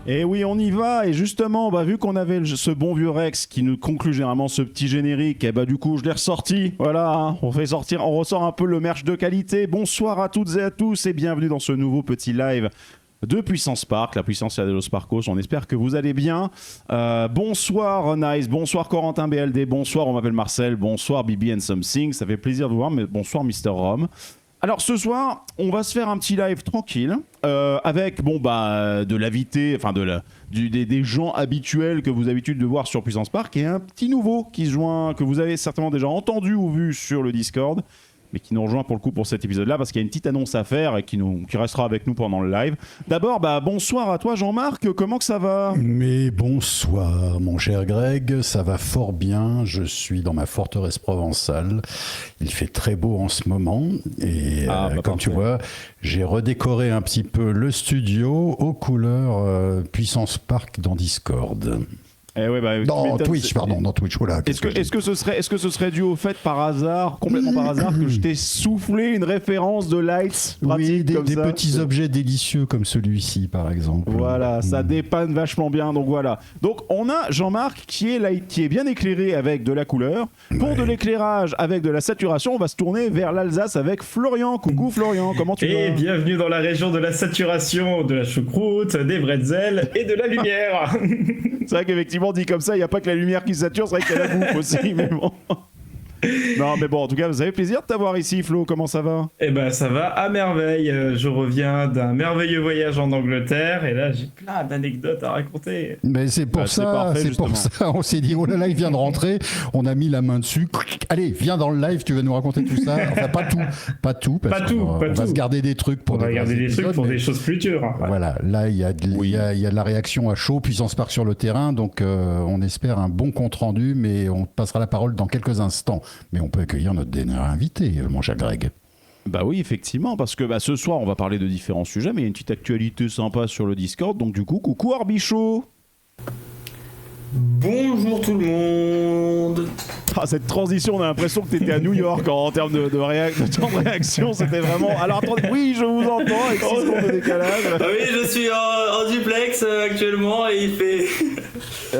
Et oui, on y va. Et justement, vu qu'on avait ce bon vieux Rex qui nous conclut généralement ce petit générique, et du coup, je l'ai ressorti. Voilà, hein. On ressort un peu le merch de qualité. Bonsoir à toutes et à tous et bienvenue dans ce nouveau petit live de Puissance Park, la puissance de los Parcos. On espère que vous allez bien. Bonsoir Nice, bonsoir Corentin BLD, bonsoir, on m'appelle Marcel, bonsoir BB and Something. Ça fait plaisir de vous voir, mais bonsoir Mister Rom. Alors ce soir, on va se faire un petit live tranquille avec de l'invité, enfin des gens habituels que vous avez l'habitude de voir sur Puissance Park et un petit nouveau qui se joint, que vous avez certainement déjà entendu ou vu sur le Discord, mais qui nous rejoint pour le coup pour cet épisode-là parce qu'il y a une petite annonce à faire et qui restera avec nous pendant le live. D'abord, bonsoir à toi Jean-Marc, comment que ça va ? Mais bonsoir mon cher Greg, ça va fort bien, je suis dans ma forteresse provençale, il fait très beau en ce moment et comme tu vois, j'ai redécoré un petit peu le studio aux couleurs Puissance Park dans Discord. Eh ouais, dans Twitch, voilà. Est-ce que ce serait dû au fait par hasard, complètement par hasard, que je t'ai soufflé une référence de Lights pratique, oui, des petits objets délicieux comme celui-ci par exemple. Voilà, ça dépanne vachement bien, donc voilà. Donc on a Jean-Marc qui est bien éclairé avec de la couleur. Pour de l'éclairage avec de la saturation, on va se tourner vers l'Alsace avec Florian. Coucou Florian, comment tu vas ? Et bienvenue dans la région de la saturation, de la choucroute, des bretzels et de la lumière. C'est vrai qu'effectivement, dit comme ça, il n'y a pas que la lumière qui sature, c'est vrai qu'il y a la bouffe aussi, mais bon. Non, mais bon, en tout cas, vous avez plaisir de t'avoir ici, Flo, comment ça va ? Eh ben, ça va à merveille. Je reviens d'un merveilleux voyage en Angleterre, et là, j'ai plein d'anecdotes à raconter. Mais c'est pour ça, on s'est dit, oh là là, il vient de rentrer, on a mis la main dessus. Allez, viens dans le live, tu vas nous raconter tout ça. Enfin, pas tout, parce qu'on va se garder des trucs pour des choses futures. Voilà, là, il y a de la réaction à chaud, Puissance Park sur le terrain, donc on espère un bon compte rendu, mais on passera la parole dans quelques instants. Mais on peut accueillir notre dernier invité, mon cher Greg. Bah oui, effectivement, parce que ce soir, on va parler de différents sujets, mais il y a une petite actualité sympa sur le Discord, donc du coup, coucou Arbichaud. Bonjour tout le monde. Ah, cette transition, on a l'impression que t'étais à New York en termes de temps de réaction, c'était vraiment... Alors attendez, oui, je vous entends, avec 6 secondes de décalage. Ah oui, je suis en duplex actuellement et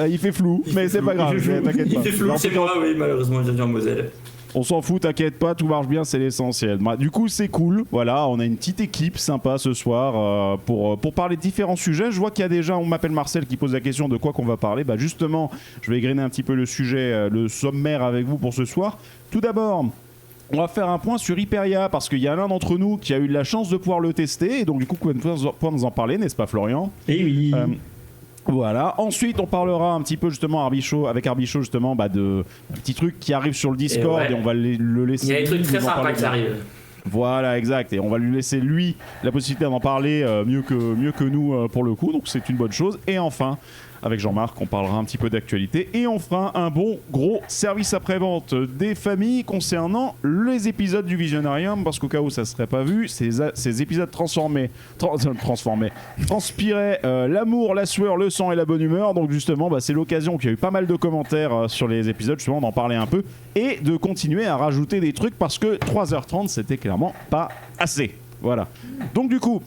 il fait flou, mais c'est pas grave, t'inquiète pas. Il fait flou, c'est moi, oui, malheureusement, j'ai en Moselle. On s'en fout, t'inquiète pas, tout marche bien, c'est l'essentiel. Du coup, c'est cool. Voilà, on a une petite équipe sympa ce soir pour parler de différents sujets. Je vois qu'il y a déjà, on m'appelle Marcel, qui pose la question de quoi qu'on va parler. Justement, je vais égrener un petit peu le sujet, le sommaire avec vous pour ce soir. Tout d'abord, on va faire un point sur Hyperia parce qu'il y a l'un d'entre nous qui a eu la chance de pouvoir le tester et donc du coup, vous pouvez nous en parler, n'est-ce pas, Florian ? Eh oui. Voilà. Ensuite, on parlera un petit peu justement avec Arbichaud justement de un petit truc qui arrive sur le Discord et on va le laisser. Il y a des trucs très sympas qui arrivent. Voilà, exact. Et on va lui laisser lui la possibilité d'en parler mieux que nous pour le coup. Donc c'est une bonne chose. Et enfin, avec Jean-Marc, on parlera un petit peu d'actualité et on fera un bon gros service après-vente des familles concernant les épisodes du Visionarium, parce qu'au cas où ça serait pas vu, ces épisodes transpiraient l'amour, la sueur, le sang et la bonne humeur. Donc justement, c'est l'occasion qu'il y a eu pas mal de commentaires sur les épisodes, justement d'en parler un peu et de continuer à rajouter des trucs parce que 3h30 c'était clairement pas assez. Voilà. Donc du coup,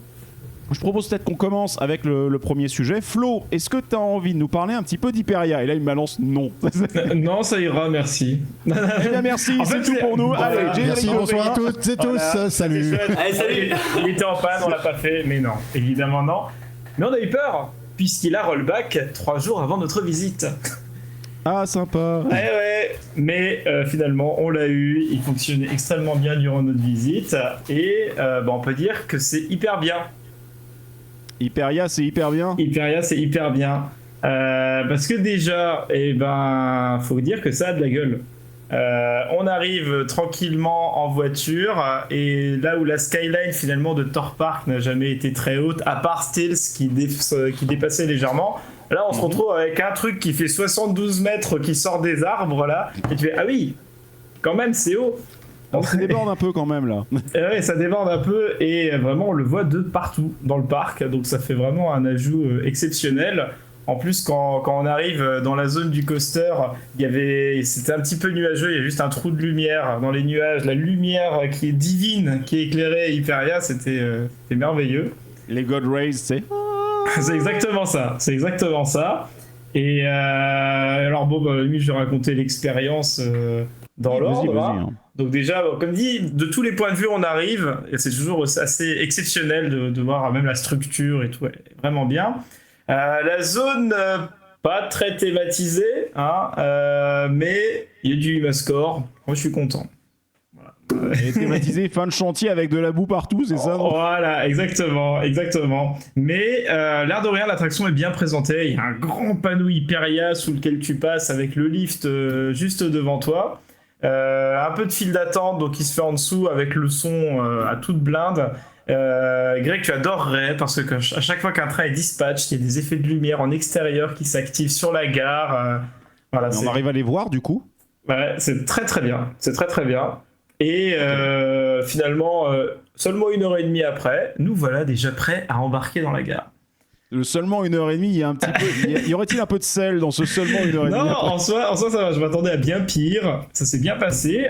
je propose peut-être qu'on commence avec le premier sujet. Flo, est-ce que tu as envie de nous parler un petit peu d'Hyperia ? Et là, il me balance non. Non, ça ira, merci. Eh bien, merci, c'est tout pour nous. Allez, merci, bonsoir à toutes et tous. Salut. Allez, salut. Il était en panne, on l'a pas fait, mais non, évidemment non. Mais on a eu peur, puisqu'il a rollback 3 jours avant notre visite. Ah, sympa. Ouais, mais finalement, on l'a eu. Il fonctionnait extrêmement bien durant notre visite. Et on peut dire que c'est hyper bien. Hyperia, c'est hyper bien. Hyperia, c'est hyper bien. Parce que déjà, faut dire que ça a de la gueule. On arrive tranquillement en voiture et là où la skyline finalement de Thor Park n'a jamais été très haute, à part Stills qui dépassait légèrement, là on se retrouve avec un truc qui fait 72 mètres qui sort des arbres là, et tu fais ah oui, quand même c'est haut. Donc ça déborde un peu quand même là. Ouais, ça déborde un peu et vraiment on le voit de partout dans le parc, donc ça fait vraiment un ajout exceptionnel. En plus, quand on arrive dans la zone du coaster, c'était un petit peu nuageux, il y a juste un trou de lumière dans les nuages, la lumière qui est divine, qui éclairait Hyperia, c'était merveilleux. Les God Rays, c'est... C'est exactement ça. Et alors bon, bah, lui, je vais raconter l'expérience dans l'ordre. Vas-y, hein. Donc déjà, comme dit, de tous les points de vue, on arrive, et c'est toujours assez exceptionnel de voir même la structure et tout, ouais, vraiment bien. La zone, pas très thématisée, hein, mais il y a du Humascore. Moi, je suis content. Et thématisé fin de chantier avec de la boue partout, c'est ça? Voilà, exactement. Mais l'air de rien, l'attraction est bien présentée. Il y a un grand panneau Hyperia sous lequel tu passes avec le lift juste devant toi. Un peu de file d'attente, donc il se fait en dessous avec le son à toute blinde. Greg, tu adorerais parce que à chaque fois qu'un train est dispatch, il y a des effets de lumière en extérieur qui s'activent sur la gare. Voilà, on arrive à les voir du coup? Ouais, c'est très très bien. Et finalement, seulement 1h30 après, nous voilà déjà prêts à embarquer dans la gare. Seulement 1h30, il y a un petit peu. Y aurait-il un peu de sel dans ce seulement 1h30? Non, en soi, ça va. Je m'attendais à bien pire. Ça s'est bien passé.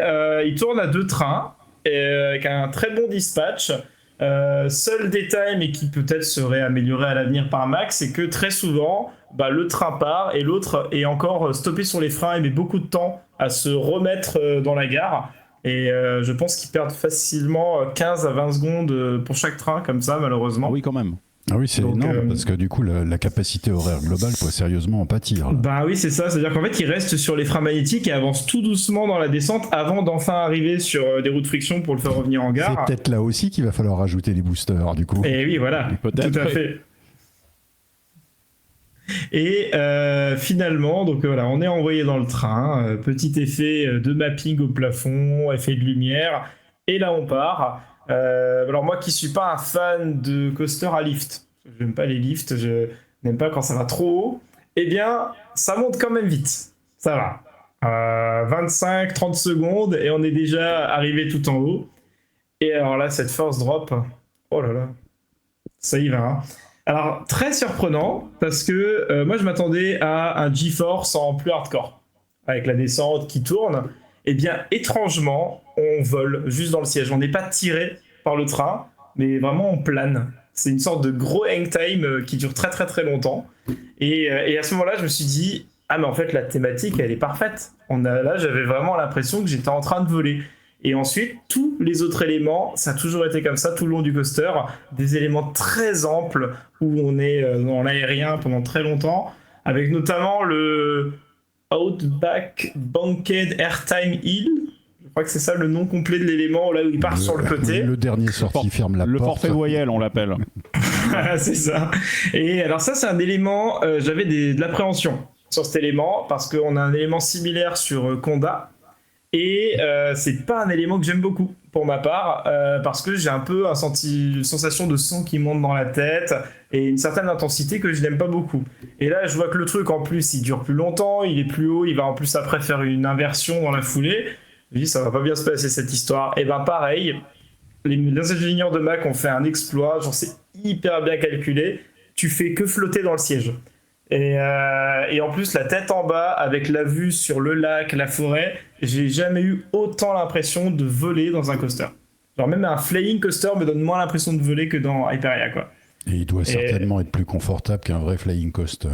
Il tourne à 2 trains avec un très bon dispatch. Seul détail, mais qui peut-être serait amélioré à l'avenir par Max, c'est que très souvent, le train part et l'autre est encore stoppé sur les freins et met beaucoup de temps à se remettre dans la gare. Et je pense qu'ils perdent facilement 15 à 20 secondes pour chaque train, comme ça, malheureusement. Oui, quand même. Ah oui, c'est énorme, parce que du coup, la capacité horaire globale peut sérieusement en pâtir. Là. Bah oui, c'est ça. C'est-à-dire qu'en fait, ils restent sur les freins magnétiques et avancent tout doucement dans la descente avant d'enfin arriver sur des routes de friction pour le faire revenir en gare. C'est peut-être là aussi qu'il va falloir rajouter les boosters, du coup. Et oui, voilà, peut-être, tout à fait. Et finalement, donc voilà, on est envoyé dans le train. Petit effet de mapping au plafond, effet de lumière. Et là, on part. Alors moi qui suis pas un fan de coaster à lift, j'aime pas les lifts, je n'aime pas quand ça va trop haut, eh bien ça monte quand même vite, ça va. 25-30 secondes et on est déjà arrivé tout en haut. Et alors là, cette force drop, oh là là, ça y va. Hein. Alors très surprenant parce que moi je m'attendais à un G-Force en plus hardcore, avec la descente qui tourne. Eh bien, étrangement, on vole juste dans le siège. On n'est pas tiré par le train, mais vraiment on plane. C'est une sorte de gros hang time qui dure très très très longtemps. Et à ce moment-là, je me suis dit, ah mais en fait la thématique elle est parfaite. Là, j'avais vraiment l'impression que j'étais en train de voler. Et ensuite, tous les autres éléments, ça a toujours été comme ça tout le long du coaster. Des éléments très amples où on est dans l'aérien pendant très longtemps, avec notamment le Outback Banked Airtime Hill. Je crois que c'est ça le nom complet de l'élément, là où il part sur le côté. Le dernier sorti ferme la porte. Le forfait voyelle, on l'appelle. C'est ça. Et alors ça, c'est un élément, j'avais de l'appréhension sur cet élément, parce qu'on a un élément similaire sur Conda, et c'est pas un élément que j'aime beaucoup, pour ma part, parce que j'ai un peu une sensation de son qui monte dans la tête, et une certaine intensité que je n'aime pas beaucoup. Et là, je vois que le truc, en plus, il dure plus longtemps, il est plus haut, il va en plus après faire une inversion dans la foulée. Je dis, ça va pas bien se passer cette histoire. Et ben pareil, les ingénieurs de Mac ont fait un exploit, genre c'est hyper bien calculé, tu fais que flotter dans le siège. Et en plus, la tête en bas, avec la vue sur le lac, la forêt, j'ai jamais eu autant l'impression de voler dans un coaster. Genre même un flying coaster me donne moins l'impression de voler que dans Hyperia, quoi. Et il doit certainement être plus confortable qu'un vrai flying coaster.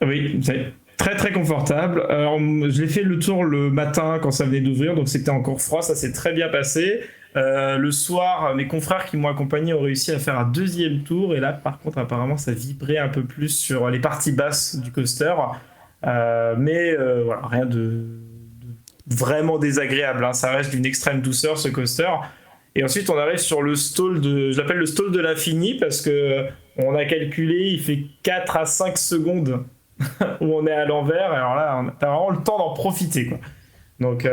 Oui, c'est très très confortable. Alors, je l'ai fait le tour le matin quand ça venait d'ouvrir, donc c'était encore froid, ça s'est très bien passé. Le soir, mes confrères qui m'ont accompagné ont réussi à faire un deuxième tour, et là par contre apparemment ça vibrait un peu plus sur les parties basses du coaster, mais voilà, rien de vraiment désagréable, hein. Ça reste d'une extrême douceur ce coaster. Et ensuite on arrive sur le stall je l'appelle le stall de l'infini, parce que on a calculé, il fait 4 à 5 secondes où on est à l'envers, et alors là on a vraiment le temps d'en profiter, quoi. Donc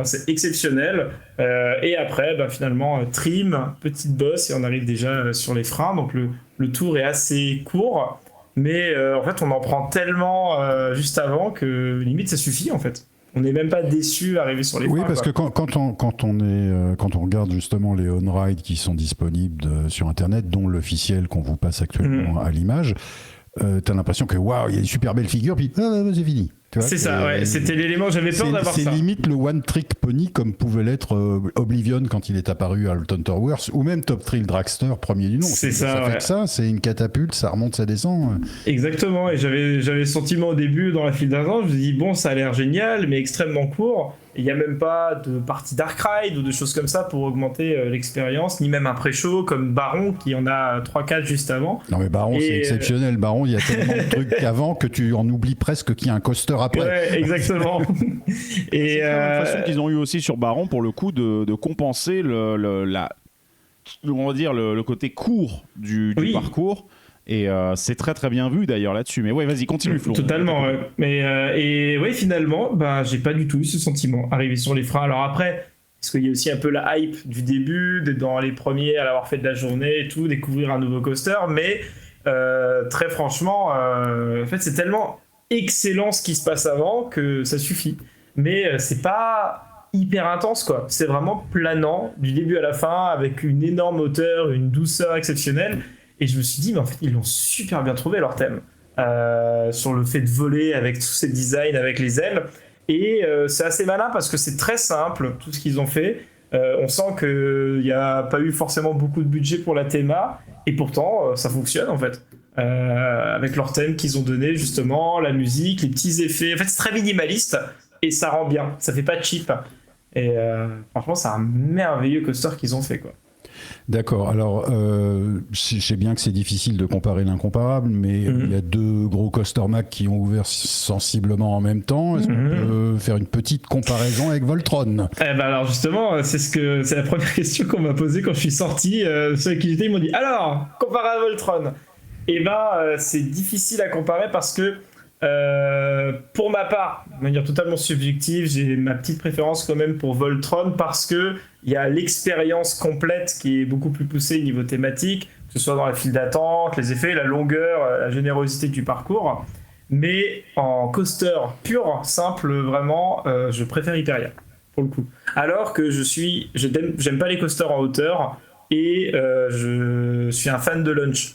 c'est exceptionnel. Et après finalement trim, petite bosse, et on arrive déjà sur les freins, donc le tour est assez court, mais en fait on en prend tellement juste avant que limite ça suffit en fait. On n'est même pas déçu d'arriver sur les freins. Oui, parce que quand on regarde justement les on-ride qui sont disponibles sur internet, dont l'officiel qu'on vous passe actuellement à l'image, t'as l'impression que waouh, il y a une super belle figure, puis c'est fini. Tu vois, c'est ça, ouais. C'était l'élément, j'avais peur d'avoir ça. C'est limite le One Trick Pony comme pouvait l'être Oblivion quand il est apparu à Alton Towers, ou même Top Thrill Dragster, premier du nom. C'est ça ouais. fait que ça, c'est une catapulte, ça remonte, ça descend. Exactement, et j'avais le sentiment au début, dans la file d'attente, je me suis dit, bon, ça a l'air génial, mais extrêmement court. Il n'y a même pas de partie Dark Ride ou de choses comme ça pour augmenter l'expérience, ni même un pré-show comme Baron qui en a 3-4 juste avant. Non mais Baron, c'est exceptionnel. Baron, il y a tellement de trucs qu'avant que tu en oublies presque qu'il y a un coaster après. Ouais, exactement. Et c'est la façon qu'ils ont eu aussi sur Baron pour le coup de compenser on va dire le côté court du parcours. Et c'est très très bien vu d'ailleurs là-dessus. Mais ouais, vas-y, continue Flo. Totalement, ouais. Mais et ouais, finalement, j'ai pas du tout eu ce sentiment arrivé sur les freins. Alors après, parce qu'il y a aussi un peu la hype du début, d'être dans les premiers à l'avoir fait de la journée et tout, découvrir un nouveau coaster. Mais très franchement, en fait, c'est tellement excellent ce qui se passe avant que ça suffit. Mais c'est pas hyper intense, quoi. C'est vraiment planant du début à la fin avec une énorme hauteur, une douceur exceptionnelle. Et je me suis dit, mais en fait, ils l'ont super bien trouvé leur thème. Sur le fait de voler avec tous ces designs, avec les ailes. Et c'est assez malin parce que c'est très simple, tout ce qu'ils ont fait. On sent qu'il n'y a pas eu forcément beaucoup de budget pour la théma. Et pourtant, ça fonctionne en fait. Avec leur thème qu'ils ont donné, justement, la musique, les petits effets. En fait, c'est très minimaliste et ça rend bien. Ça fait pas cheap. Et franchement, c'est un merveilleux coaster qu'ils ont fait, quoi. D'accord, alors je sais bien que c'est difficile de comparer l'incomparable, mais il y a deux gros coaster Mac qui ont ouvert sensiblement en même temps. Est-ce qu'on peut faire une petite comparaison avec Voltron? Alors justement, c'est la première question qu'on m'a posée quand je suis sorti. Ceux avec qui j'étais, ils m'ont dit, alors, comparé à Voltron. C'est difficile à comparer parce que pour ma part, de manière totalement subjective, j'ai ma petite préférence quand même pour Voltron parce que il y a l'expérience complète qui est beaucoup plus poussée au niveau thématique, que ce soit dans la file d'attente, les effets, la longueur, la générosité du parcours. Mais en coaster pur, simple, vraiment, je préfère Hyperia pour le coup. Alors que j'aime pas les coasters en hauteur et je suis un fan de launch.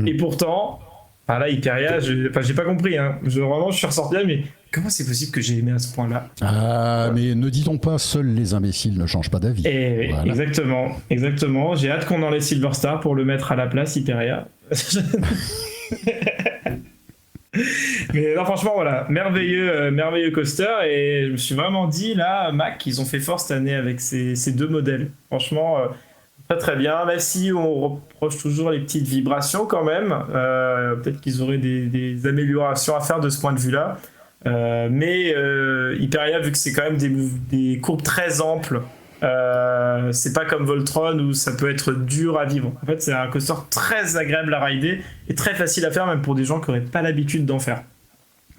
Et pourtant, là, Hyperia, j'ai pas compris. Hein. Vraiment, je suis ressorti là, mais comment c'est possible que j'ai aimé à ce point-là? Mais ne dit-on pas, seuls les imbéciles ne changent pas d'avis. Voilà. Exactement. J'ai hâte qu'on enlève Silver Star pour le mettre à la place, Hyperia. Mais non, franchement, voilà, merveilleux coaster. Et je me suis vraiment dit, là, Mac, ils ont fait fort cette année avec ces deux modèles. Franchement... très bien, même si on reproche toujours les petites vibrations quand même. Peut-être qu'ils auraient des améliorations à faire de ce point de vue-là. Mais Hyperia, vu que c'est quand même des courbes très amples, c'est pas comme Voltron où ça peut être dur à vivre. En fait, c'est un coaster très agréable à rider et très facile à faire, même pour des gens qui n'auraient pas l'habitude d'en faire.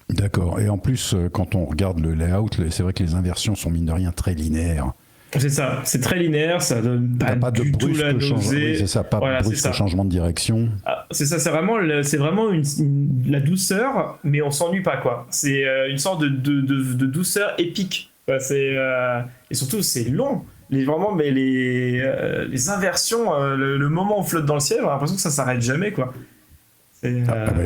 D'accord, et en plus, quand on regarde le layout, c'est vrai que les inversions sont mine de rien très linéaires. C'est ça, c'est très linéaire, ça donne pas de du tout la nausée. Oui, c'est ça, pas de brusque changement de direction. C'est ça, c'est vraiment la douceur, mais on s'ennuie pas, quoi. C'est une sorte de douceur épique. Et surtout, c'est long. Les inversions, le moment où on flotte dans le ciel, on a l'impression que ça s'arrête jamais, quoi.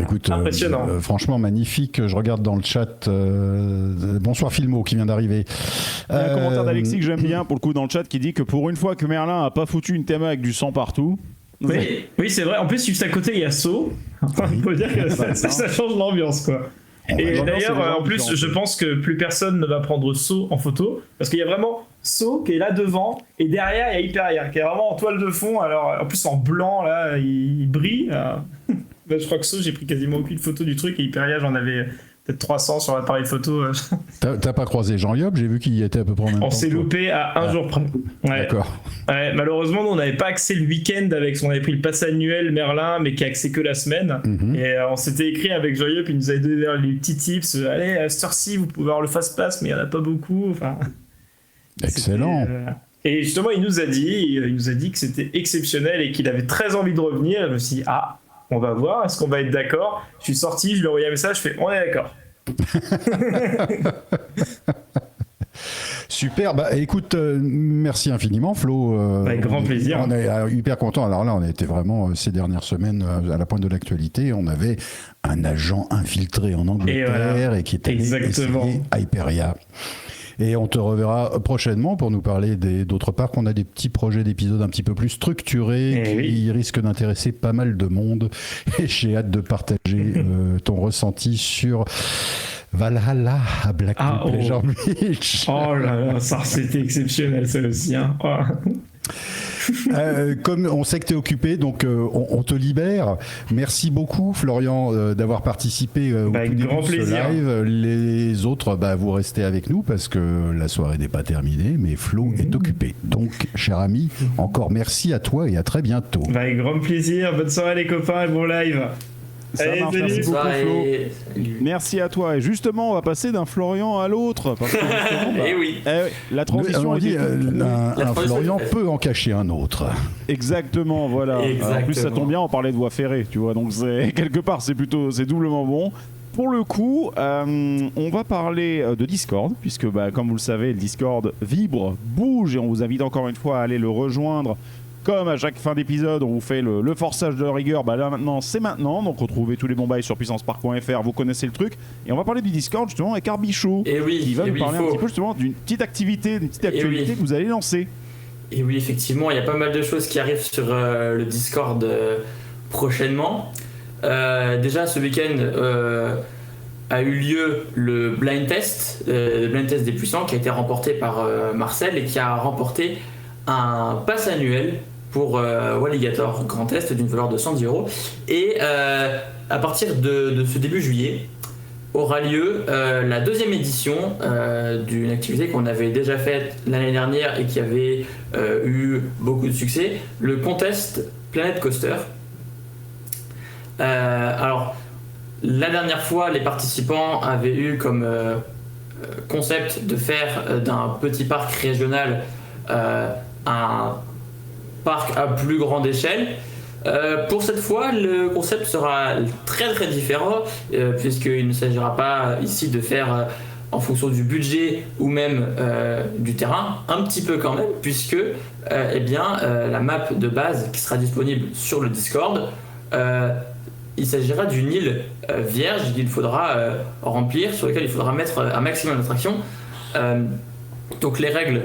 Écoute, impressionnant. Franchement magnifique. Je regarde dans le chat. Bonsoir Filmo qui vient d'arriver. Il y a un commentaire d'Alexis que j'aime bien pour le coup dans le chat qui dit que pour une fois que Merlin a pas foutu une théma avec du sang partout. Oui, c'est vrai. En plus, juste à côté, il y a Saw. Il faut dire que ça change l'ambiance, quoi. Et d'ailleurs, en plus, je pense que plus personne ne va prendre Saw en photo parce qu'il y a vraiment Saw qui est là devant et derrière il y a Hyperia qui est vraiment en toile de fond. Alors en plus en blanc là, il brille. Je crois que Saw, j'ai pris quasiment aucune photo du truc et Hyperia, j'en avais peut-être 300 sur l'appareil photo. T'as pas croisé Jean-Yob? J'ai vu qu'il y était à peu près en même temps. On s'est loupé à un jour près. Ouais. D'accord. Ouais, malheureusement, nous, on n'avait pas accès le week-end on avait pris le pass annuel Merlin, mais qui a accès que la semaine. Et on s'était écrit avec Jean-Yob, puis il nous avait donné les petits tips. Allez, à cette heure-ci, vous pouvez avoir le fast-pass, mais il n'y en a pas beaucoup. Enfin, excellent. Et justement, il nous a dit que c'était exceptionnel et qu'il avait très envie de revenir. Je me suis dit, on va voir, est-ce qu'on va être d'accord? Je suis sorti, je lui ai envoyé un message, je fais on est d'accord. Super, bah écoute, merci infiniment Flo. Avec grand plaisir. On est hyper content. Alors là, on a été vraiment ces dernières semaines à la pointe de l'actualité. On avait un agent infiltré en Angleterre et qui était allé essayer Hyperia. Et on te reverra prochainement pour nous parler d'autre part qu'on a des petits projets d'épisodes un petit peu plus structurés qui risquent d'intéresser pas mal de monde. Et j'ai hâte de partager ton ressenti sur Valhalla à Blackpool Pleasure Beach. Oh là là, ça c'était exceptionnel ça aussi. Hein. Oh. Comme on sait que tu es occupé, donc on te libère. Merci beaucoup Florian d'avoir participé au tout début de ce live. Les autres, vous restez avec nous parce que la soirée n'est pas terminée, mais Flo est occupé. Donc, cher ami, encore merci à toi et à très bientôt. Avec grand plaisir. Bonne soirée les copains et bon live. Ça marche, merci beaucoup Flo. Merci à toi. Et justement, on va passer d'un Florian à l'autre. Parce que la transition on dit un Florian peut en cacher un autre. Exactement, voilà. En plus, ça tombe bien, on parlait de voie ferrée, tu vois. Donc, quelque part, c'est doublement bon. Pour le coup, on va parler de Discord, puisque comme vous le savez, le Discord vibre, bouge, et on vous invite encore une fois à aller le rejoindre. Comme à chaque fin d'épisode, on vous fait le forçage de rigueur. Là maintenant, c'est maintenant. Donc retrouvez tous les bons bails sur puissancepark.fr. Vous connaissez le truc. Et on va parler du Discord justement avec Arbichaud, qui va nous parler un petit peu justement d'une petite activité, que vous allez lancer. Et oui, effectivement, il y a pas mal de choses qui arrivent sur le Discord prochainement. Déjà, ce week-end a eu lieu le blind test des puissants qui a été remporté par Marcel et qui a remporté un pass annuel pour Walligator Grand Est d'une valeur de 110 €. Et à partir de ce début juillet aura lieu la deuxième édition d'une activité qu'on avait déjà faite l'année dernière et qui avait eu beaucoup de succès, le Contest Planet Coaster. Alors, la dernière fois, les participants avaient eu comme concept de faire d'un petit parc régional un parc à plus grande échelle. Pour cette fois, le concept sera très très différent puisqu'il ne s'agira pas ici de faire en fonction du budget ou même du terrain, un petit peu quand même, puisque la map de base qui sera disponible sur le Discord, il s'agira d'une île vierge qu'il faudra remplir, sur laquelle il faudra mettre un maximum d'attractions. Donc les règles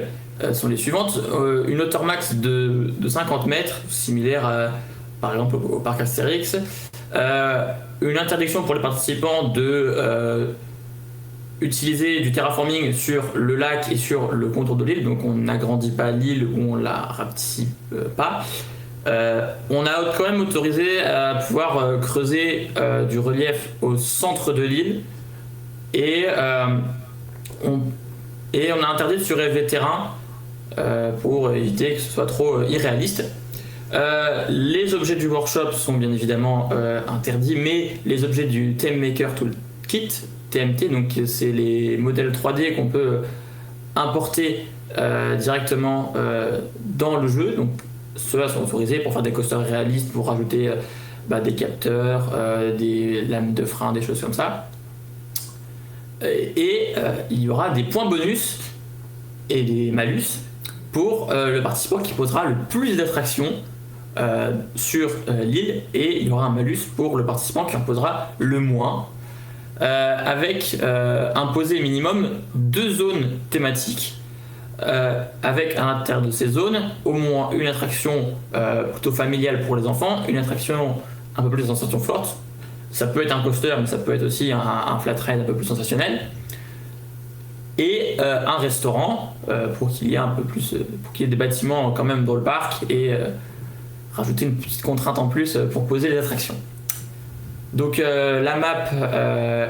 sont les suivantes. Une hauteur max de 50 mètres, similaire par exemple au parc Astérix. Une interdiction pour les participants de utiliser du terraforming sur le lac et sur le contour de l'île. Donc on n'agrandit pas l'île ou on la rapetit pas. On a quand même autorisé à pouvoir creuser du relief au centre de l'île et on a interdit de surélever le terrain pour éviter que ce soit trop irréaliste. Les objets du workshop sont bien évidemment interdits, mais les objets du Theme Maker Toolkit, TMT, donc c'est les modèles 3D qu'on peut importer directement dans le jeu. Donc ceux-là sont autorisés pour faire des coasters réalistes, pour rajouter des capteurs, des lames de frein, des choses comme ça. Et il y aura des points bonus et des malus pour le participant qui posera le plus d'attractions sur l'île, et il y aura un malus pour le participant qui en posera le moins, avec imposé minimum 2 zones thématiques, avec à l'intérieur de ces zones au moins une attraction plutôt familiale pour les enfants, une attraction un peu plus de sensation forte. Ça peut être un coaster, mais ça peut être aussi un flat ride un peu plus sensationnel. Et un restaurant pour qu'il y ait un peu plus, pour qu'il y ait des bâtiments quand même dans le parc, et rajouter une petite contrainte en plus pour poser les attractions. Donc la map,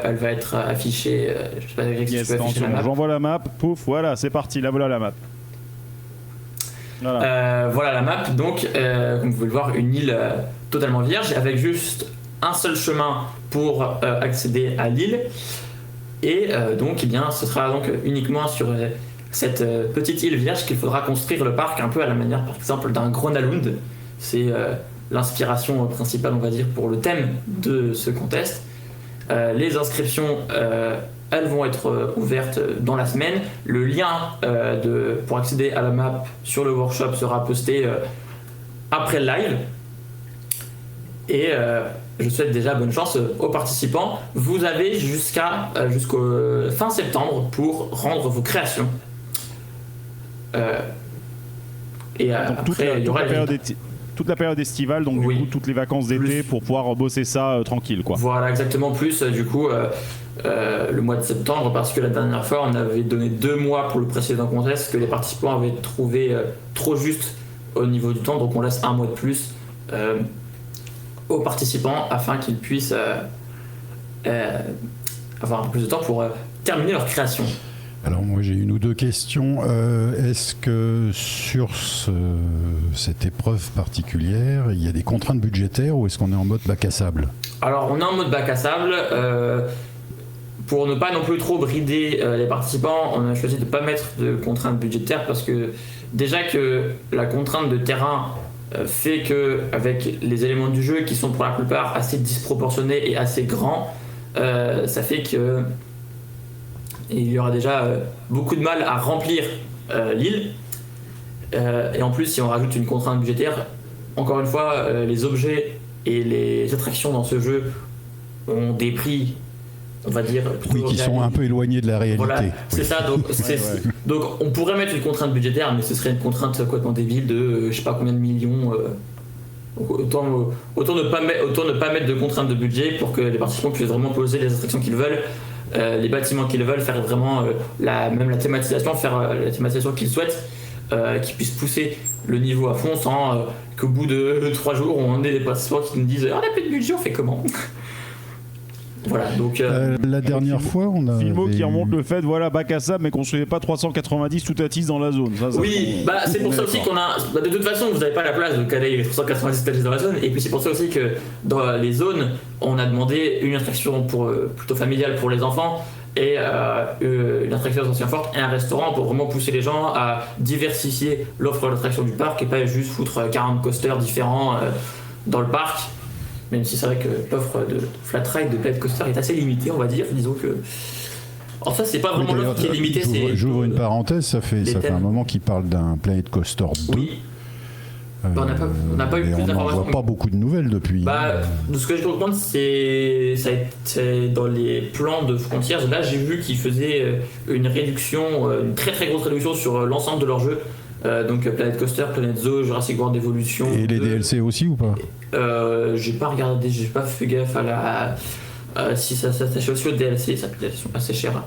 elle va être affichée. Je sais pas si tu peux afficher la map. J'envoie la map, pouf, voilà, c'est parti, là voilà la map. Voilà la map. Donc, comme vous pouvez le voir, une île totalement vierge avec juste un seul chemin pour accéder à l'île. Et donc, ce sera donc uniquement sur cette petite île vierge qu'il faudra construire le parc, un peu à la manière, par exemple, d'un Gronalund. C'est l'inspiration principale, on va dire, pour le thème de ce contest. Les inscriptions elles vont être ouvertes dans la semaine. Le lien pour accéder à la map sur le workshop sera posté après le live. Et je souhaite déjà bonne chance aux participants. Vous avez jusqu'au fin septembre pour rendre vos créations. Et Donc, après, il y aura toute la période estivale, donc Oui. du coup toutes les vacances d'été pour pouvoir bosser ça tranquille, quoi. Voilà, exactement. Plus du coup le mois de septembre, parce que la dernière fois on avait donné 2 mois pour le précédent contest que les participants avaient trouvé trop juste au niveau du temps, donc on laisse 1 mois de plus aux participants afin qu'ils puissent avoir un peu plus de temps pour terminer leur création. Alors moi j'ai une ou deux questions. Est-ce que sur cette épreuve particulière, il y a des contraintes budgétaires ou est-ce qu'on est en mode bac à sable ? Alors on est en mode bac à sable. Pour ne pas non plus trop brider les participants, on a choisi de ne pas mettre de contraintes budgétaires parce que déjà que la contrainte de terrain fait que avec les éléments du jeu qui sont pour la plupart assez disproportionnés et assez grands, ça fait que il y aura déjà beaucoup de mal à remplir l'île. Et en plus, si on rajoute une contrainte budgétaire, encore une fois, les objets et les attractions dans ce jeu ont des prix, on va dire, Oui, qui sont un peu éloignés de la réalité. Voilà, c'est ça. Donc, donc on pourrait mettre une contrainte budgétaire, mais ce serait une contrainte complètement débile de je sais pas combien de millions. Autant ne pas mettre de contrainte de budget pour que les participants puissent vraiment poser les attractions qu'ils veulent, les bâtiments qu'ils veulent, faire vraiment même la thématisation, faire la thématisation qu'ils souhaitent, qu'ils puissent pousser le niveau à fond sans qu'au bout de 3 jours on ait des participants qui nous disent on n'a plus de budget, on fait comment? Voilà, donc la dernière fois, on a Filmo qui remonte le fait, voilà, bac à sable, mais construisez pas 390 tout à tisse dans la zone. Ça, oui, c'est pour ça aussi qu'on a. De toute façon, vous n'avez pas la place de caler les 390 tout à tisse dans la zone, et puis c'est pour ça aussi que dans les zones, on a demandé une attraction plutôt familiale pour les enfants et une attraction d'attraction forte et un restaurant pour vraiment pousser les gens à diversifier l'offre d'attraction du parc et pas juste foutre 40 coasters différents dans le parc. Même si c'est vrai que l'offre de Flat Ride, de Planet Coaster est assez limitée, on va dire. Disons que. Alors, ça, c'est pas vraiment l'offre qui est limitée. J'ouvre une parenthèse, ça fait un moment qu'il parle d'un Planet Coaster 2. Oui. On n'a pas eu plus d'informations. On ne voit pas beaucoup de nouvelles depuis. De ce que je peux comprendre, c'est dans les plans de Frontiers. Là, j'ai vu qu'ils faisaient une réduction, une très très grosse réduction sur l'ensemble de leur jeu. Donc Planet Coaster, Planet Zoo, Jurassic World Evolution. Et les DLC aussi ou pas? J'ai pas regardé, j'ai pas fait gaffe à si ça s'attache aussi au DLC, ça peut être assez cher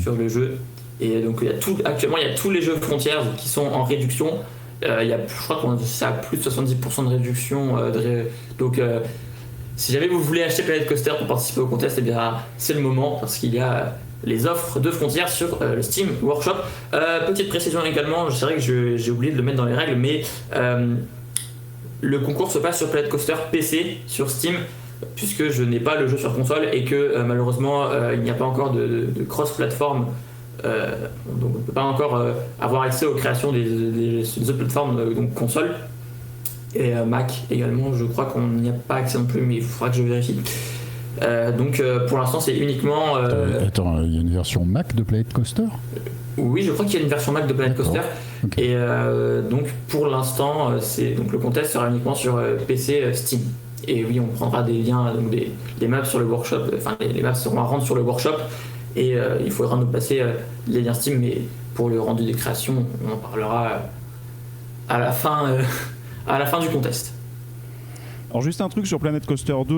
sur le jeu. Et donc actuellement il y a tous les jeux Frontiers qui sont en réduction. Je crois qu'on c'est à plus de 70% de réduction. Donc si jamais vous voulez acheter Planet Coaster pour participer au contest, eh bien c'est le moment parce qu'il y a les offres de Frontières sur le Steam Workshop. Petite précision également, c'est vrai que j'ai oublié de le mettre dans les règles, mais le concours se passe sur Planet Coaster PC sur Steam, puisque je n'ai pas le jeu sur console et que malheureusement il n'y a pas encore de cross-platform. Donc on ne peut pas encore avoir accès aux créations des autres plateformes, donc console. Et Mac également, je crois qu'on n'y a pas accès non plus, mais il faudra que je vérifie. Donc pour l'instant c'est uniquement Attends, il y a une version Mac de Planet Coaster? Oui, je crois qu'il y a une version Mac de Planet Coaster. Okay. Et donc pour l'instant donc le contest sera uniquement sur PC Steam. Et oui, on prendra des liens, donc des maps sur le workshop, enfin les maps seront à rendre sur le workshop et il faudra nous passer les liens Steam, mais pour le rendu des créations on en parlera à la fin du contest. Alors juste un truc sur Planet Coaster 2,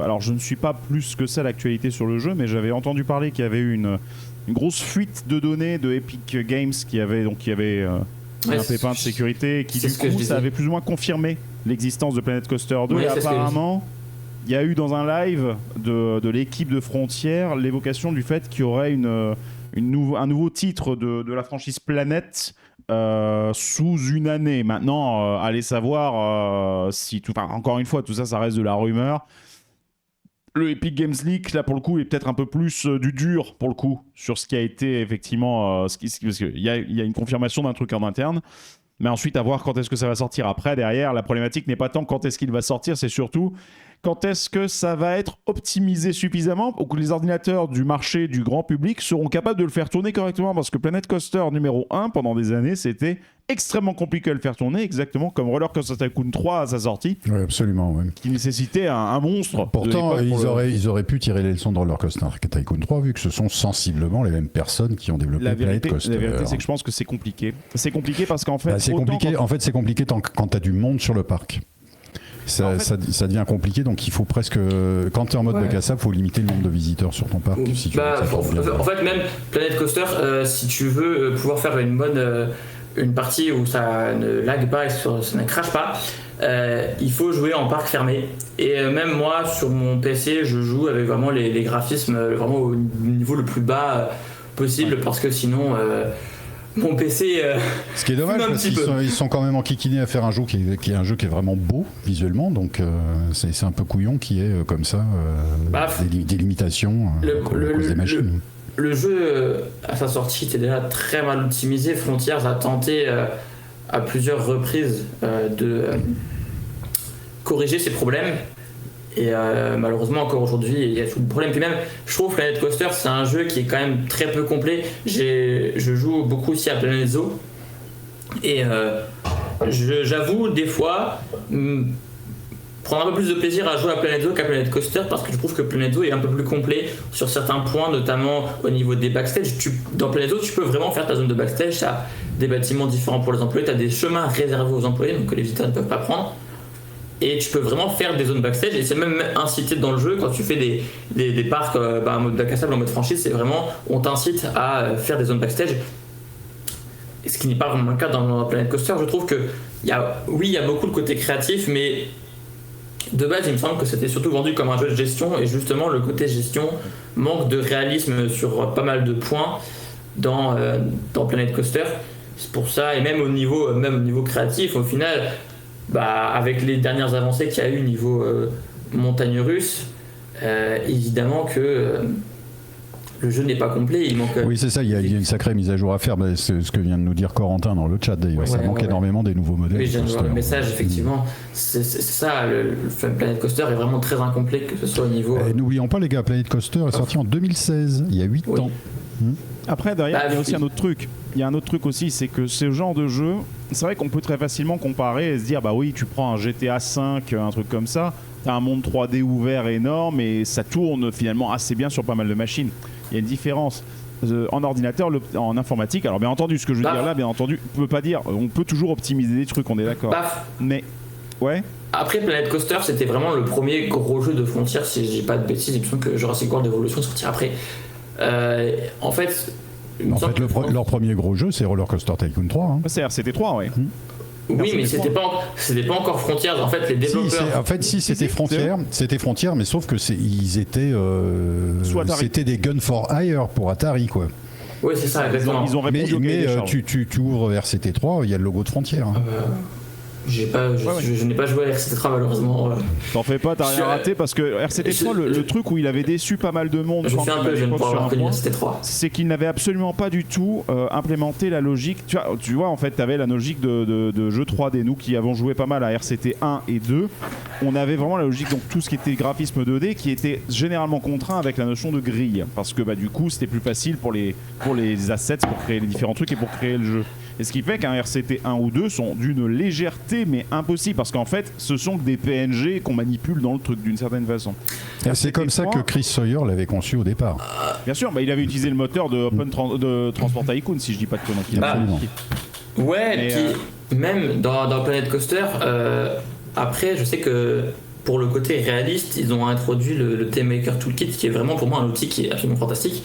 alors je ne suis pas plus que ça l'actualité sur le jeu, mais j'avais entendu parler qu'il y avait eu une grosse fuite de données de Epic Games qui avait un pépin de sécurité et qui du coup ça avait plus ou moins confirmé l'existence de Planet Coaster 2 et apparemment il y a eu dans un live de l'équipe de Frontières l'évocation du fait qu'il y aurait un nouveau titre de la franchise Planet sous une année. Maintenant, allez savoir si encore une fois, tout ça, ça reste de la rumeur. Le Epic Games Leak, là, pour le coup, est peut-être un peu plus du dur, pour le coup, sur ce qui a été effectivement... parce qu'il y a une confirmation d'un truc en interne. Mais ensuite, à voir quand est-ce que ça va sortir. Après, derrière, la problématique n'est pas tant quand est-ce qu'il va sortir, c'est surtout quand est-ce que ça va être optimisé suffisamment pour que les ordinateurs du marché du grand public seront capables de le faire tourner correctement. Parce que Planet Coaster numéro 1, pendant des années, c'était extrêmement compliqué à le faire tourner, exactement comme Roller Coaster Tycoon 3 à sa sortie. Oui, absolument. Ouais. Qui nécessitait un monstre. Pourtant, ils auraient pu tirer les leçons de Roller Coaster Tycoon 3, vu que ce sont sensiblement les mêmes personnes qui ont développé Planet Coaster. La vérité, c'est que je pense que c'est compliqué. C'est compliqué parce qu'en fait... c'est compliqué quand tu as du monde sur le parc. Ça devient compliqué, donc il faut presque... Quand tu es en mode bac à sable, il faut limiter le nombre de visiteurs sur ton parc. Si tu en fait, même Planet Coaster, si tu veux pouvoir faire une partie où ça ne lag pas et ça ne crache pas, il faut jouer en parc fermé. Et même moi, sur mon PC, je joue avec vraiment les graphismes vraiment au niveau le plus bas possible, parce que sinon... mon PC. Ce qui est dommage, parce qu'ils sont quand même enquiquinés à faire un jeu qui est vraiment beau visuellement, donc c'est un peu couillon qui est comme ça, des limitations à cause des machines. Le jeu, à sa sortie, était déjà très mal optimisé. Frontiers a tenté à plusieurs reprises de corriger ses problèmes. Et malheureusement, encore aujourd'hui, il y a tout le problème. Puis même, je trouve Planet Coaster, c'est un jeu qui est quand même très peu complet. Je joue beaucoup aussi à Planet Zoo. Et j'avoue, des fois, prendre un peu plus de plaisir à jouer à Planet Zoo qu'à Planet Coaster, parce que je trouve que Planet Zoo est un peu plus complet sur certains points, notamment au niveau des backstage. Dans Planet Zoo, tu peux vraiment faire ta zone de backstage. Tu as des bâtiments différents pour les employés, tu as des chemins réservés aux employés, donc que les visiteurs ne peuvent pas prendre. Et tu peux vraiment faire des zones backstage, et c'est même incité dans le jeu quand tu fais des parcs en mode bac à sable, en mode franchise, c'est vraiment, on t'incite à faire des zones backstage. Et ce qui n'est pas vraiment le cas dans Planet Coaster. Je trouve que il y a beaucoup le côté créatif, mais de base il me semble que c'était surtout vendu comme un jeu de gestion, et justement le côté gestion manque de réalisme sur pas mal de points dans Planet Coaster. C'est pour ça, et même au niveau créatif, au final, avec les dernières avancées qu'il y a eu niveau montagne russe, évidemment que le jeu n'est pas complet, il manque... Oui, c'est ça, il y a une sacrée mise à jour à faire, c'est ce que vient de nous dire Corentin dans le chat d'ailleurs, ça manque énormément des nouveaux modèles. Oui, je viens de voir le message, effectivement, c'est ça, le Planet Coaster est vraiment très incomplet, que ce soit au niveau... N'oublions pas les gars, Planet Coaster est sorti en 2016, il y a 8 ans. Après, derrière, il y a aussi un autre truc. Il y a un autre truc aussi, c'est que ce genre de jeu, c'est vrai qu'on peut très facilement comparer et se dire, bah oui, tu prends un GTA V, un truc comme ça, t'as un monde 3D ouvert énorme et ça tourne finalement assez bien sur pas mal de machines. Il y a une différence. En ordinateur, en informatique, alors bien entendu, ce que je veux dire là, bien entendu, on peut pas dire, on peut toujours optimiser des trucs, on est d'accord. Mais, ouais. Après, Planet Coaster, c'était vraiment le premier gros jeu de Frontier, si je dis pas de bêtises, il me semble que Jurassic World Evolution sortit après. En fait, leur premier gros jeu, c'est Roller Coaster Tycoon 3. Hein. C'est RCT3, ouais. Oui, mais c'était pas encore Frontiers. En fait, les développeurs. C'était Frontiers, mais sauf que ils étaient. C'était des Gun for Hire pour Atari, quoi. Oui, c'est ça, exactement. Ils ont répondu mais tu ouvres RCT3, il y a le logo de Frontiers. Hein. Je n'ai pas joué à RCT3 malheureusement. T'en fais pas, t'as rien raté, parce que RCT3, le truc où il avait déçu pas mal de monde, je suis un peu jeune pour avoir connu RCT3, c'est qu'il n'avait absolument pas du tout implémenté la logique. Tu vois, en fait, t'avais la logique de jeu 3D. Nous qui avons joué pas mal à RCT 1 et 2, on avait vraiment la logique, donc tout ce qui était graphisme 2D, qui était généralement contraint avec la notion de grille, parce que du coup, c'était plus facile pour les assets, pour créer les différents trucs et pour créer le jeu. Et ce qui fait qu'un RCT 1 ou 2 sont d'une légèreté mais impossible, parce qu'en fait ce sont que des PNG qu'on manipule dans le truc d'une certaine façon. C'est comme ça que Chris Sawyer l'avait conçu au départ. Bien sûr, il avait utilisé le moteur de de Transport Tycoon, si je dis pas de conneries. Ouais, puis même dans Planet Coaster, après je sais que pour le côté réaliste, ils ont introduit le Theme Maker Toolkit, qui est vraiment pour moi un outil qui est absolument fantastique,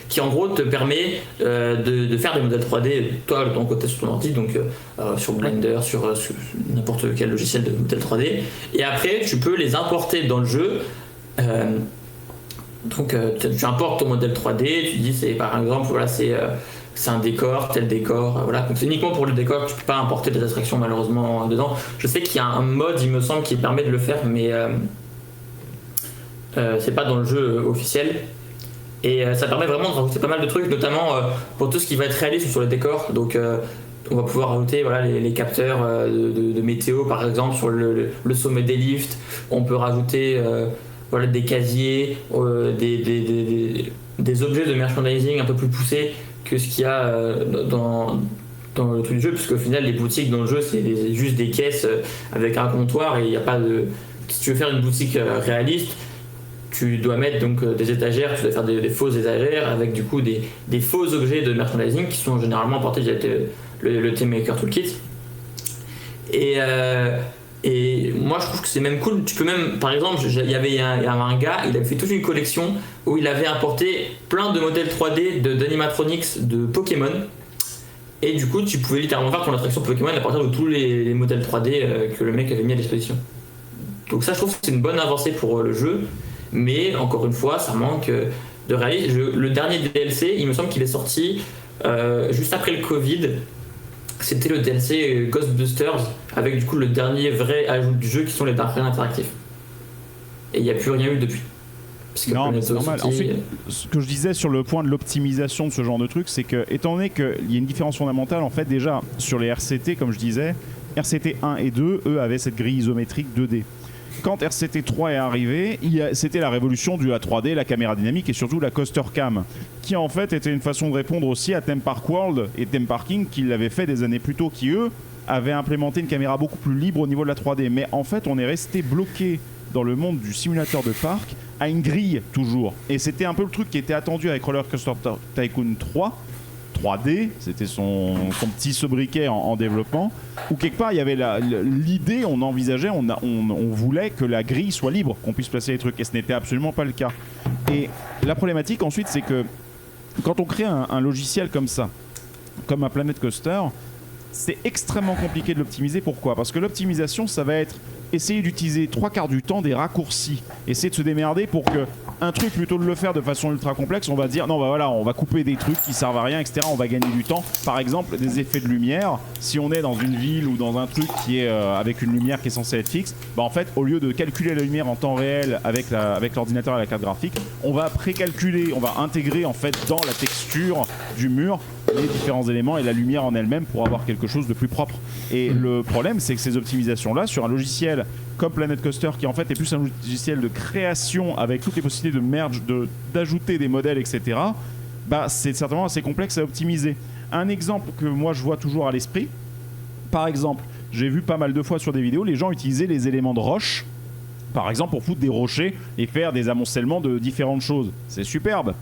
qui en gros te permet de faire des modèles 3D, toi de ton côté sur ton ordi, donc sur Blender, sur n'importe quel logiciel de modèle 3D, et après tu peux les importer dans le jeu. Donc tu importes ton modèle 3D, tu dis c'est par exemple voilà c'est un décor, tel décor, voilà. Donc c'est uniquement pour le décor, tu peux pas importer des attractions malheureusement dedans. Je sais qu'il y a un mode, il me semble, qui permet de le faire, mais c'est pas dans le jeu officiel. Et ça permet vraiment de rajouter pas mal de trucs, notamment pour tout ce qui va être réaliste sur les décors. Donc on va pouvoir rajouter les capteurs de météo par exemple sur le sommet des lifts. On peut rajouter des casiers, des objets de merchandising un peu plus poussés que ce qu'il y a dans le truc du jeu, puisque au final les boutiques dans le jeu c'est juste des caisses avec un comptoir et il n'y a pas de... Si tu veux faire une boutique réaliste, tu dois mettre donc des étagères, tu dois faire des fausses étagères avec du coup des faux objets de merchandising qui sont généralement portés via le Theme Maker Toolkit. Et moi je trouve que c'est même cool. Tu peux même, par exemple, il y avait un gars, il avait fait toute une collection où il avait importé plein de modèles 3D d'animatronics de Pokémon. Et du coup, tu pouvais littéralement faire ton attraction Pokémon à partir de tous les modèles 3D que le mec avait mis à disposition. Donc ça, je trouve que c'est une bonne avancée pour le jeu. Mais encore une fois, ça manque de réalisme. Le dernier DLC, il me semble qu'il est sorti juste après le Covid. C'était le DLC Ghostbusters, avec du coup le dernier vrai ajout du jeu qui sont les Dark Ride interactifs. Et il n'y a plus rien eu depuis. Non, mais c'est normal. Ensuite, ce que je disais sur le point de l'optimisation de ce genre de truc, c'est que, étant donné qu'il y a une différence fondamentale, en fait, déjà, sur les RCT, comme je disais, RCT 1 et 2, eux, avaient cette grille isométrique 2D. Quand RCT 3 est arrivé, c'était la révolution du A3D, la caméra dynamique et surtout la coaster cam, qui en fait était une façon de répondre aussi à Theme Park World et Theme Parking qui l'avaient fait des années plus tôt, qui eux avaient implémenté une caméra beaucoup plus libre au niveau de la 3D. Mais en fait, on est resté bloqué dans le monde du simulateur de parc à une grille toujours. Et c'était un peu le truc qui était attendu avec Roller Coaster Tycoon 3D, c'était son petit sobriquet en développement, où quelque part il y avait l'idée, on envisageait, on voulait que la grille soit libre, qu'on puisse placer les trucs, et ce n'était absolument pas le cas. Et la problématique ensuite, c'est que quand on crée un logiciel comme ça, comme un Planet Coaster, c'est extrêmement compliqué de l'optimiser. Pourquoi ? Parce que l'optimisation, ça va être essayer d'utiliser 3/4 du temps des raccourcis, essayer de se démerder pour que un truc, plutôt de le faire de façon ultra complexe, on va dire non, bah voilà, on va couper des trucs qui servent à rien, etc. On va gagner du temps. Par exemple, des effets de lumière. Si on est dans une ville ou dans un truc qui est avec une lumière qui est censée être fixe, bah en fait, au lieu de calculer la lumière en temps réel avec l'ordinateur et la carte graphique, on va précalculer, on va intégrer en fait dans la texture du mur les différents éléments et la lumière en elle-même pour avoir quelque chose de plus propre. Et le problème, c'est que ces optimisations-là, sur un logiciel comme Planet Coaster, qui en fait est plus un logiciel de création avec toutes les possibilités de merge, d'ajouter des modèles, etc., bah, c'est certainement assez complexe à optimiser. Un exemple que moi je vois toujours à l'esprit, par exemple, j'ai vu pas mal de fois sur des vidéos, les gens utilisaient les éléments de roche, par exemple pour foutre des rochers et faire des amoncellements de différentes choses. C'est superbe.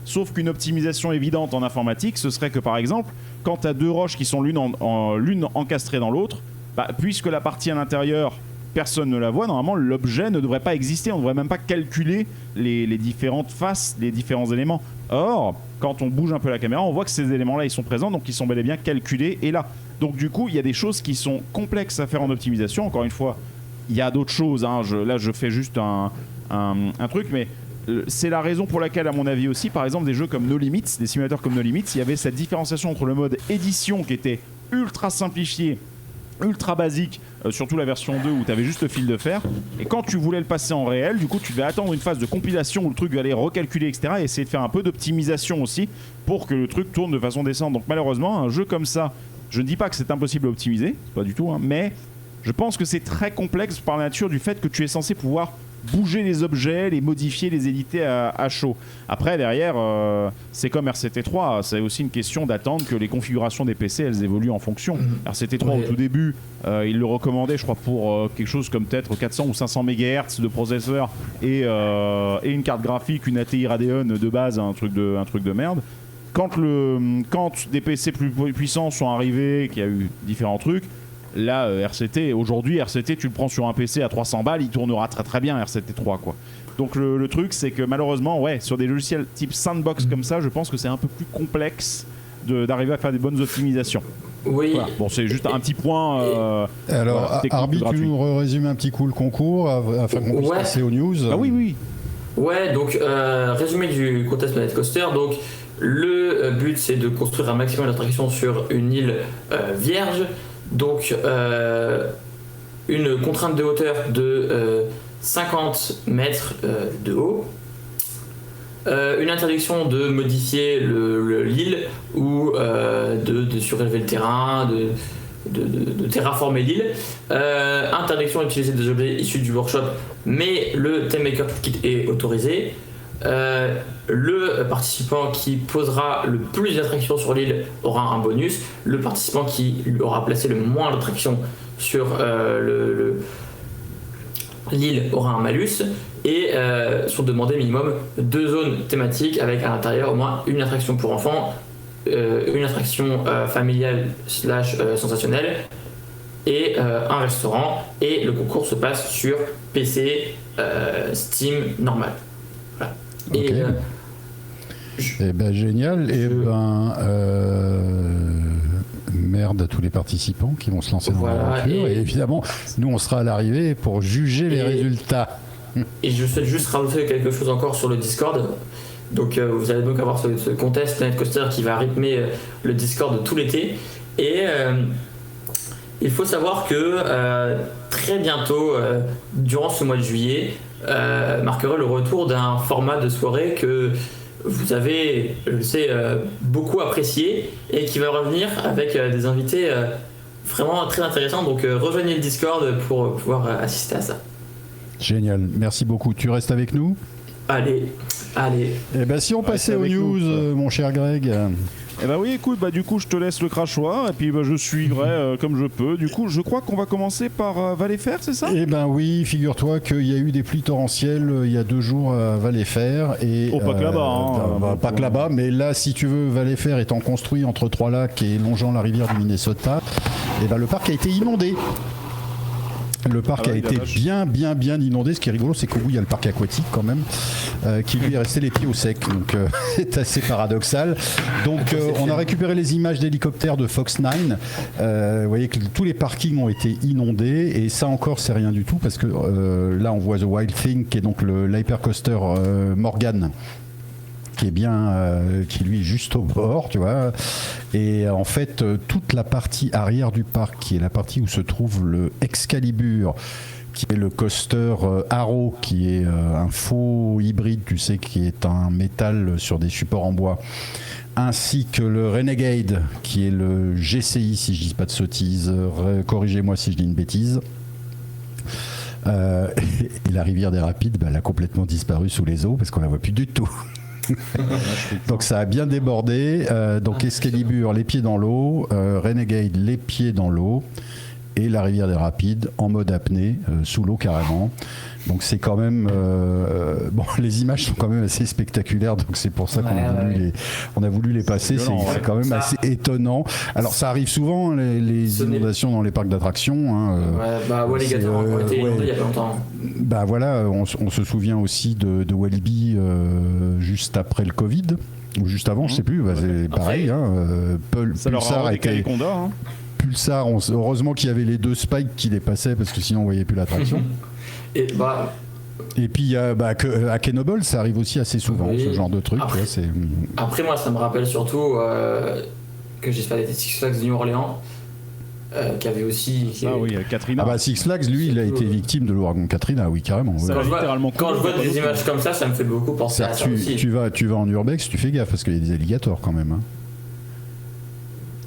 Sauf qu'une optimisation évidente en informatique, ce serait que par exemple, quand tu as deux roches qui sont l'une encastrée dans l'autre, bah, puisque la partie à l'intérieur, personne ne la voit, normalement l'objet ne devrait pas exister, on ne devrait même pas calculer les différentes faces, les différents éléments. Or, quand on bouge un peu la caméra, on voit que ces éléments-là, ils sont présents, donc ils sont bel et bien calculés et là. Donc du coup, il y a des choses qui sont complexes à faire en optimisation. Encore une fois, il y a d'autres choses, hein. Là je fais juste un truc, mais c'est la raison pour laquelle, à mon avis aussi, par exemple, des jeux comme No Limits, des simulateurs comme No Limits, il y avait cette différenciation entre le mode édition qui était ultra simplifié, ultra basique, surtout la version 2 où tu avais juste le fil de fer, et quand tu voulais le passer en réel, du coup tu devais attendre une phase de compilation où le truc allait recalculer, etc., et essayer de faire un peu d'optimisation aussi pour que le truc tourne de façon décente. Donc malheureusement, un jeu comme ça, je ne dis pas que c'est impossible à optimiser, pas du tout, hein, mais je pense que c'est très complexe par la nature du fait que tu es censé pouvoir bouger les objets, les modifier, les éditer à chaud. Après, derrière, c'est comme RCT3, c'est aussi une question d'attendre que les configurations des PC, elles évoluent en fonction. RCT3, au tout début, il le recommandait, je crois, pour quelque chose comme peut-être 400 ou 500 MHz de processeur et une carte graphique, une ATI Radeon de base, un truc de merde. Quand des PC plus puissants sont arrivés, qu'il y a eu différents trucs, là, aujourd'hui, RCT, tu le prends sur un PC à 300 balles, il tournera très très bien RCT3, quoi. Donc le truc, c'est que malheureusement, ouais, sur des logiciels type sandbox comme ça, je pense que c'est un peu plus complexe d'arriver à faire des bonnes optimisations. Oui. Voilà. Bon, c'est juste un petit point. Alors, Arbi, tu nous résumes un petit coup le concours afin qu'on puisse passer aux news. Ah oui. Ouais, donc résumé du contest Planet Coaster. Donc le but, c'est de construire un maximum d'attractions sur une île vierge. Donc une contrainte de hauteur de 50 mètres de haut. une interdiction de modifier l'île ou de surélever le terrain, de terraformer l'île, interdiction d'utiliser des objets issus du workshop, mais le Theme Maker Kit est autorisé. Le participant qui posera le plus d'attractions sur l'île aura un bonus. Le participant qui aura placé le moins d'attractions sur l'île aura un malus. Et sont demandés minimum 2 zones thématiques avec à l'intérieur au moins une attraction pour enfants, une attraction familiale / sensationnelle et un restaurant. Et le concours se passe sur PC, Steam normal. Voilà. Okay. Et génial. Merde à tous les participants qui vont se lancer dans l'aventure. Et évidemment, nous on sera à l'arrivée pour juger les résultats. Et je souhaite juste rajouter quelque chose encore sur le Discord. Donc vous allez donc avoir ce contest Planet Coaster qui va rythmer le Discord tout l'été. Et il faut savoir que très bientôt, durant ce mois de juillet, marquera le retour d'un format de soirée que vous avez, je le sais, beaucoup apprécié et qui va revenir avec des invités vraiment très intéressants. Donc rejoignez le Discord pour pouvoir assister à ça. Génial, merci beaucoup. Tu restes avec nous ? Allez. Et si on passait aux news, mon cher Greg. Oui, écoute, du coup, je te laisse le crachoir et puis je suivrai comme je peux. Du coup, je crois qu'on va commencer par Valleyfair, c'est ça ? Oui, figure-toi qu'il y a eu des pluies torrentielles il y a 2 jours à Valleyfair. Pas que là-bas. Pas que là-bas, mais là, si tu veux, Valleyfair étant construit entre 3 lacs et longeant la rivière du Minnesota, le parc a été inondé. Le parc a été bien inondé. Ce qui est rigolo, c'est qu'au bout, il y a le parc aquatique quand même, qui lui est resté les pieds au sec. Donc, c'est assez paradoxal. Donc, on a récupéré les images d'hélicoptères de Fox 9. Vous voyez que tous les parkings ont été inondés. Et ça encore, c'est rien du tout. Parce que là, on voit The Wild Thing, qui est donc l'hypercoaster Morgan, qui lui est juste au bord, tu vois. Et en fait, toute la partie arrière du parc, qui est la partie où se trouve le Excalibur, qui est le coaster Arrow, qui est un faux hybride, tu sais, qui est un métal sur des supports en bois, ainsi que le Renegade, qui est le GCI, si je dis pas de sottises, corrigez-moi si je dis une bêtise. Et la rivière des Rapides, elle a complètement disparu sous les eaux, parce qu'on la voit plus du tout. Donc ça a bien débordé. Donc Excalibur, les pieds dans l'eau, Renegade, les pieds dans l'eau, et la rivière des Rapides en mode apnée, sous l'eau carrément. Donc c'est quand même les images sont quand même assez spectaculaires, donc c'est pour ça qu'on a voulu les passer. C'est quand même assez étonnant. Alors ça arrive souvent, les inondations dans les parcs d'attractions. Alligator a été inondé il y a pas longtemps. On se souvient aussi de Walibi juste après le Covid, ou juste avant, je sais plus. C'est pareil. Pulsar a été. Pulsar, heureusement qu'il y avait les 2 spikes qui les passaient, parce que sinon on voyait plus l'attraction. Et puis à Kenoble, ça arrive aussi assez souvent, ce genre de truc. Après, moi, ça me rappelle surtout que j'espère des Six Flags de New Orleans, qui avait aussi. Katrina. Six Flags, lui, il a été victime de l'ouragan Katrina, oui, carrément. Quand je vois des images comme ça me fait beaucoup penser à ça aussi. Tu vas en urbex, tu fais gaffe, parce qu'il y a des alligators quand même.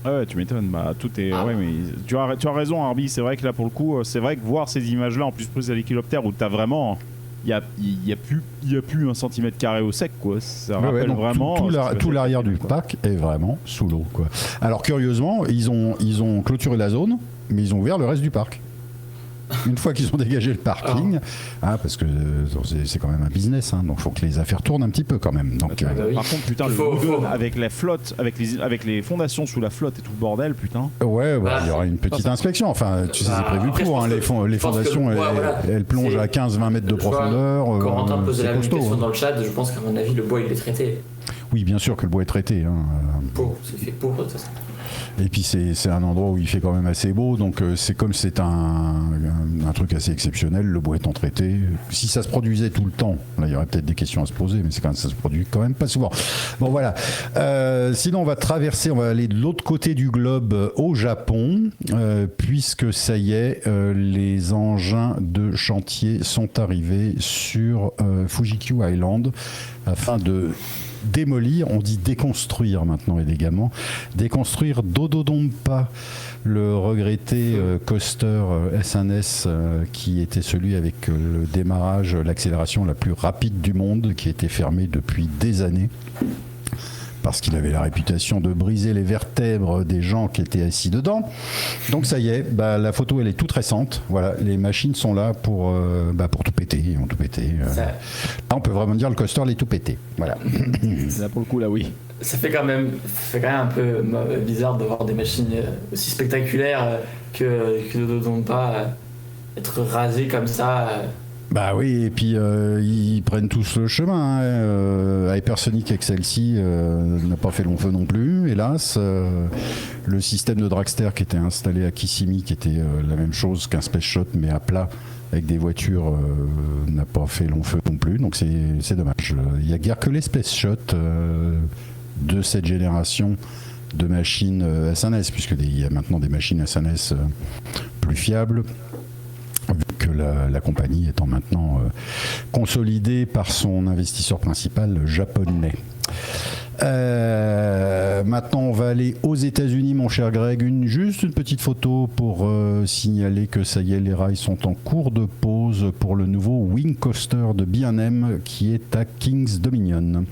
Ouais, tu m'étonnes. Tout est. Ouais, mais tu as raison, Arby. C'est vrai que là, pour le coup, c'est vrai que voir ces images-là, en plus prises à l'hélicoptère, où t'as vraiment, il y a plus 1 cm² au sec, quoi. Ça rappelle vraiment. Tout l'arrière du parc est vraiment sous l'eau, quoi. Alors curieusement, ils ont clôturé la zone, mais ils ont ouvert le reste du parc. Une fois qu'ils ont dégagé le parking, parce que c'est quand même un business, donc il faut que les affaires tournent un petit peu quand même. Donc, Par contre, putain, le avec la flotte, avec les fondations sous la flotte et tout le bordel, putain. Ouais, il y aura une petite inspection. Enfin, tu sais, c'est prévu pour. Les fondations, elles plongent à 15-20 mètres de profondeur. Corentin posait la même question dans le chat. Je pense qu'à mon avis, le bois il est traité. Oui, bien sûr que le bois est traité. C'est fait pour de toute façon. Et puis c'est un endroit où il fait quand même assez beau, donc c'est comme c'est un un truc assez exceptionnel, le bois étant traité. Si ça se produisait tout le temps, là il y aurait peut-être des questions à se poser, mais ça se produit quand même pas souvent. Bon voilà. Sinon on va aller de l'autre côté du globe au Japon, puisque ça y est, les engins de chantier sont arrivés sur Fuji-Q Island afin de démolir, on dit déconstruire maintenant élégamment, déconstruire Dodonpa, le regretté coaster S1S qui était celui avec le démarrage, l'accélération la plus rapide du monde, qui était fermé depuis des années parce qu'il avait la réputation de briser les vertèbres des gens qui étaient assis dedans. Donc ça y est, la photo elle est toute récente. Voilà, les machines sont là pour tout péter. Ils vont tout péter. Là, on peut vraiment dire le coaster il est tout pété. Voilà. Là pour le coup, là oui. Ça fait quand même un peu bizarre de voir des machines aussi spectaculaires que Dodonpa être rasées comme ça. Bah oui, et puis ils prennent tous le chemin. Hypersonic Excelsi n'a pas fait long feu non plus, hélas. Le système de dragster qui était installé à Kissimmee, qui était la même chose qu'un Space Shot, mais à plat, avec des voitures, n'a pas fait long feu non plus. Donc c'est dommage. Il n'y a guère que les Space Shot de cette génération de machines S1S, puisqu'il y a maintenant des machines S1S plus fiables, vu que la compagnie étant maintenant consolidée par son investisseur principal japonais. Maintenant on va aller aux États-Unis, mon cher Greg. Juste une petite photo pour signaler que ça y est, les rails sont en cours de pause pour le nouveau Wing Coaster de B&M qui est à Kings Dominion.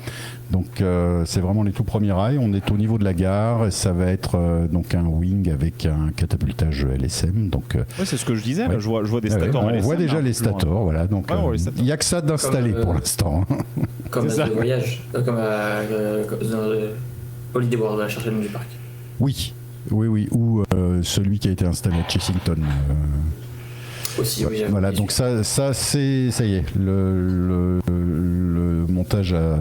Donc c'est vraiment les tout premiers rails. On est au niveau de la gare. Ça va être donc un wing avec un catapultage LSM. Donc ouais, c'est ce que je disais. Là, je vois des stators. On LSM, voit déjà les stators. Voilà. Donc il n'y a que ça d'installé pour l'instant. Comme le voyage, comme Holiday World, va chercher le nom du parc. Oui. Ou celui qui a été installé à Chessington. Aussi, oui, voilà, donc ça y est, le montage a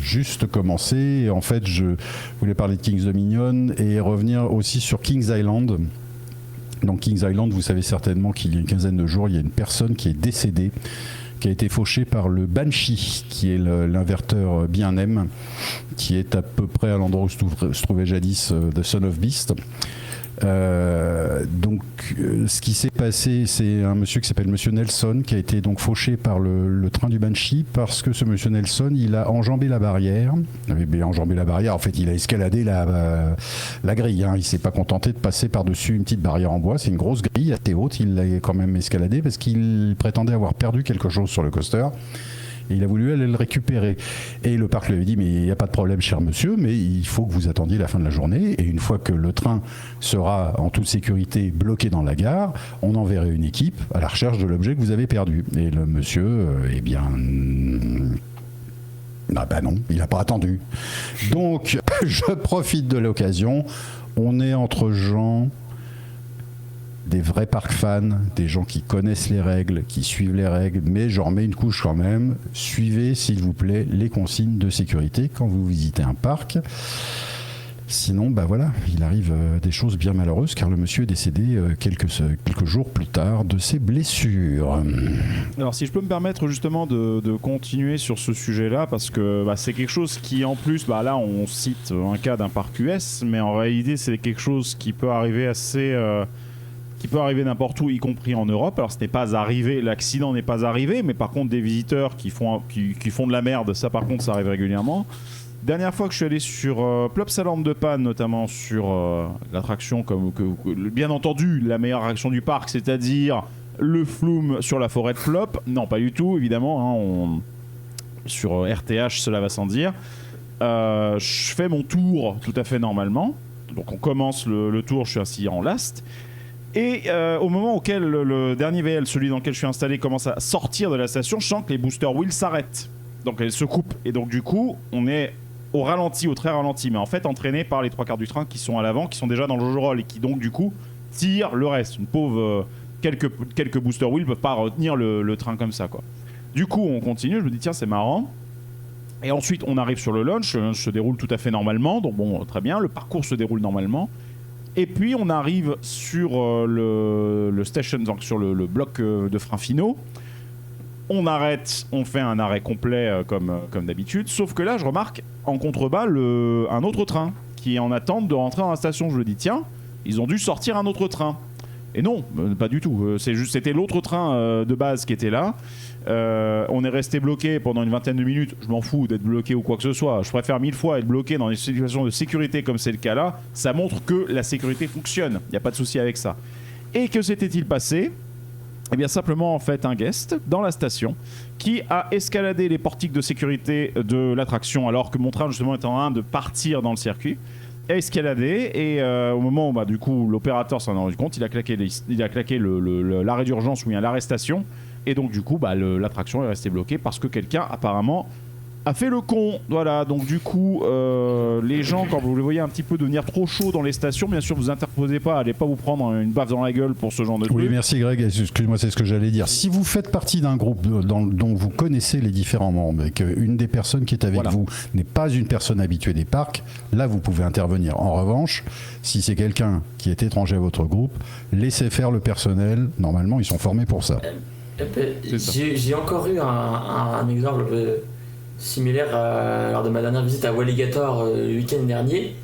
juste commencé. Et en fait, je voulais parler de Kings Dominion et revenir aussi sur Kings Island. Donc Kings Island, vous savez certainement qu'il y a une quinzaine de jours, il y a une personne qui est décédée, qui a été fauchée par le Banshee, qui est l'inverteur B&M, qui est à peu près à l'endroit où se trouvait jadis The Son of Beast. Donc ce qui s'est passé, c'est un monsieur qui s'appelle Monsieur Nelson qui a été donc fauché par le train du Banshee parce que ce Monsieur Nelson il a enjambé la barrière. En fait il a escaladé la grille, hein. Il s'est pas contenté de passer par-dessus une petite barrière en bois, c'est une grosse grille assez haute, il l'a quand même escaladé parce qu'il prétendait avoir perdu quelque chose sur le coaster. Et il a voulu aller le récupérer. Et le parc lui avait dit, mais il n'y a pas de problème, cher monsieur, mais il faut que vous attendiez la fin de la journée. Et une fois que le train sera en toute sécurité bloqué dans la gare, on enverrait une équipe à la recherche de l'objet que vous avez perdu. Et le monsieur, non, il n'a pas attendu. Donc, je profite de l'occasion. On est entre gens, des vrais parcs fans, des gens qui connaissent les règles, qui suivent les règles, mais j'en remets une couche quand même. Suivez, s'il vous plaît, les consignes de sécurité quand vous visitez un parc. Sinon, voilà, il arrive des choses bien malheureuses, car le monsieur est décédé quelques jours plus tard de ses blessures. Alors, si je peux me permettre justement de continuer sur ce sujet-là, parce que c'est quelque chose qui, en plus, là, on cite un cas d'un parc US, mais en réalité, c'est quelque chose qui peut arriver qui peut arriver n'importe où, y compris en Europe. Alors ce n'est pas arrivé, l'accident n'est pas arrivé, mais par contre des visiteurs qui font de la merde, ça par contre ça arrive régulièrement. Dernière fois que je suis allé sur Plopsa Lampe de Panne, notamment sur l'attraction, bien entendu la meilleure attraction du parc, c'est-à-dire le flume sur la forêt de Plop. Non, pas du tout, évidemment, hein, sur RTH, cela va sans dire. Je fais mon tour tout à fait normalement. Donc on commence le tour, je suis assis en last. Et au moment auquel le dernier VL, celui dans lequel je suis installé, commence à sortir de la station, je sens que les booster wheels s'arrêtent. Donc elles se coupent. Et donc du coup, on est au ralenti, au très ralenti, mais en fait entraîné par les trois quarts du train qui sont à l'avant, qui sont déjà dans le jojo roll et qui donc du coup tirent le reste. Une pauvre... quelques booster wheels peuvent pas retenir le train comme ça, quoi. Du coup, on continue, je me dis tiens, c'est marrant. Et ensuite, on arrive sur le launch se déroule tout à fait normalement. Donc bon, très bien, le parcours se déroule normalement. Et puis on arrive sur le station, donc sur le bloc de freins finaux. On arrête, on fait un arrêt complet comme d'habitude, sauf que là je remarque en contrebas un autre train qui est en attente de rentrer dans la station. Je me dis tiens, ils ont dû sortir un autre train. Et non, pas du tout, c'était l'autre train de base qui était là. On est resté bloqué pendant une vingtaine de minutes. Je m'en fous d'être bloqué ou quoi que ce soit. Je préfère 1000 fois être bloqué dans une situation de sécurité comme c'est le cas là. Ça montre que la sécurité fonctionne, il n'y a pas de souci avec ça. Et que s'était-il passé ? Eh bien simplement en fait un guest dans la station qui a escaladé les portiques de sécurité de l'attraction alors que mon train justement était en train de partir dans le circuit, a escaladé et au moment où du coup l'opérateur s'en est rendu compte, il a claqué l'arrêt d'urgence ou bien l'arrestation et donc du coup l'attraction est restée bloquée parce que quelqu'un apparemment a fait le con. Voilà, donc du coup les gens, quand vous les voyez un petit peu devenir trop chaud dans les stations, bien sûr vous interposez pas, allez pas vous prendre une baffe dans la gueule pour ce genre de truc. Oui, merci Greg, excuse-moi, c'est ce que j'allais dire. Si vous faites partie d'un groupe dont vous connaissez les différents membres et qu'une des personnes qui est avec vous n'est pas une personne habituée des parcs, là vous pouvez intervenir. En revanche, si c'est quelqu'un qui est étranger à votre groupe, laissez faire le personnel, normalement ils sont formés pour ça. J'ai encore eu un exemple similaire lors de ma dernière visite à Walligator le week-end dernier,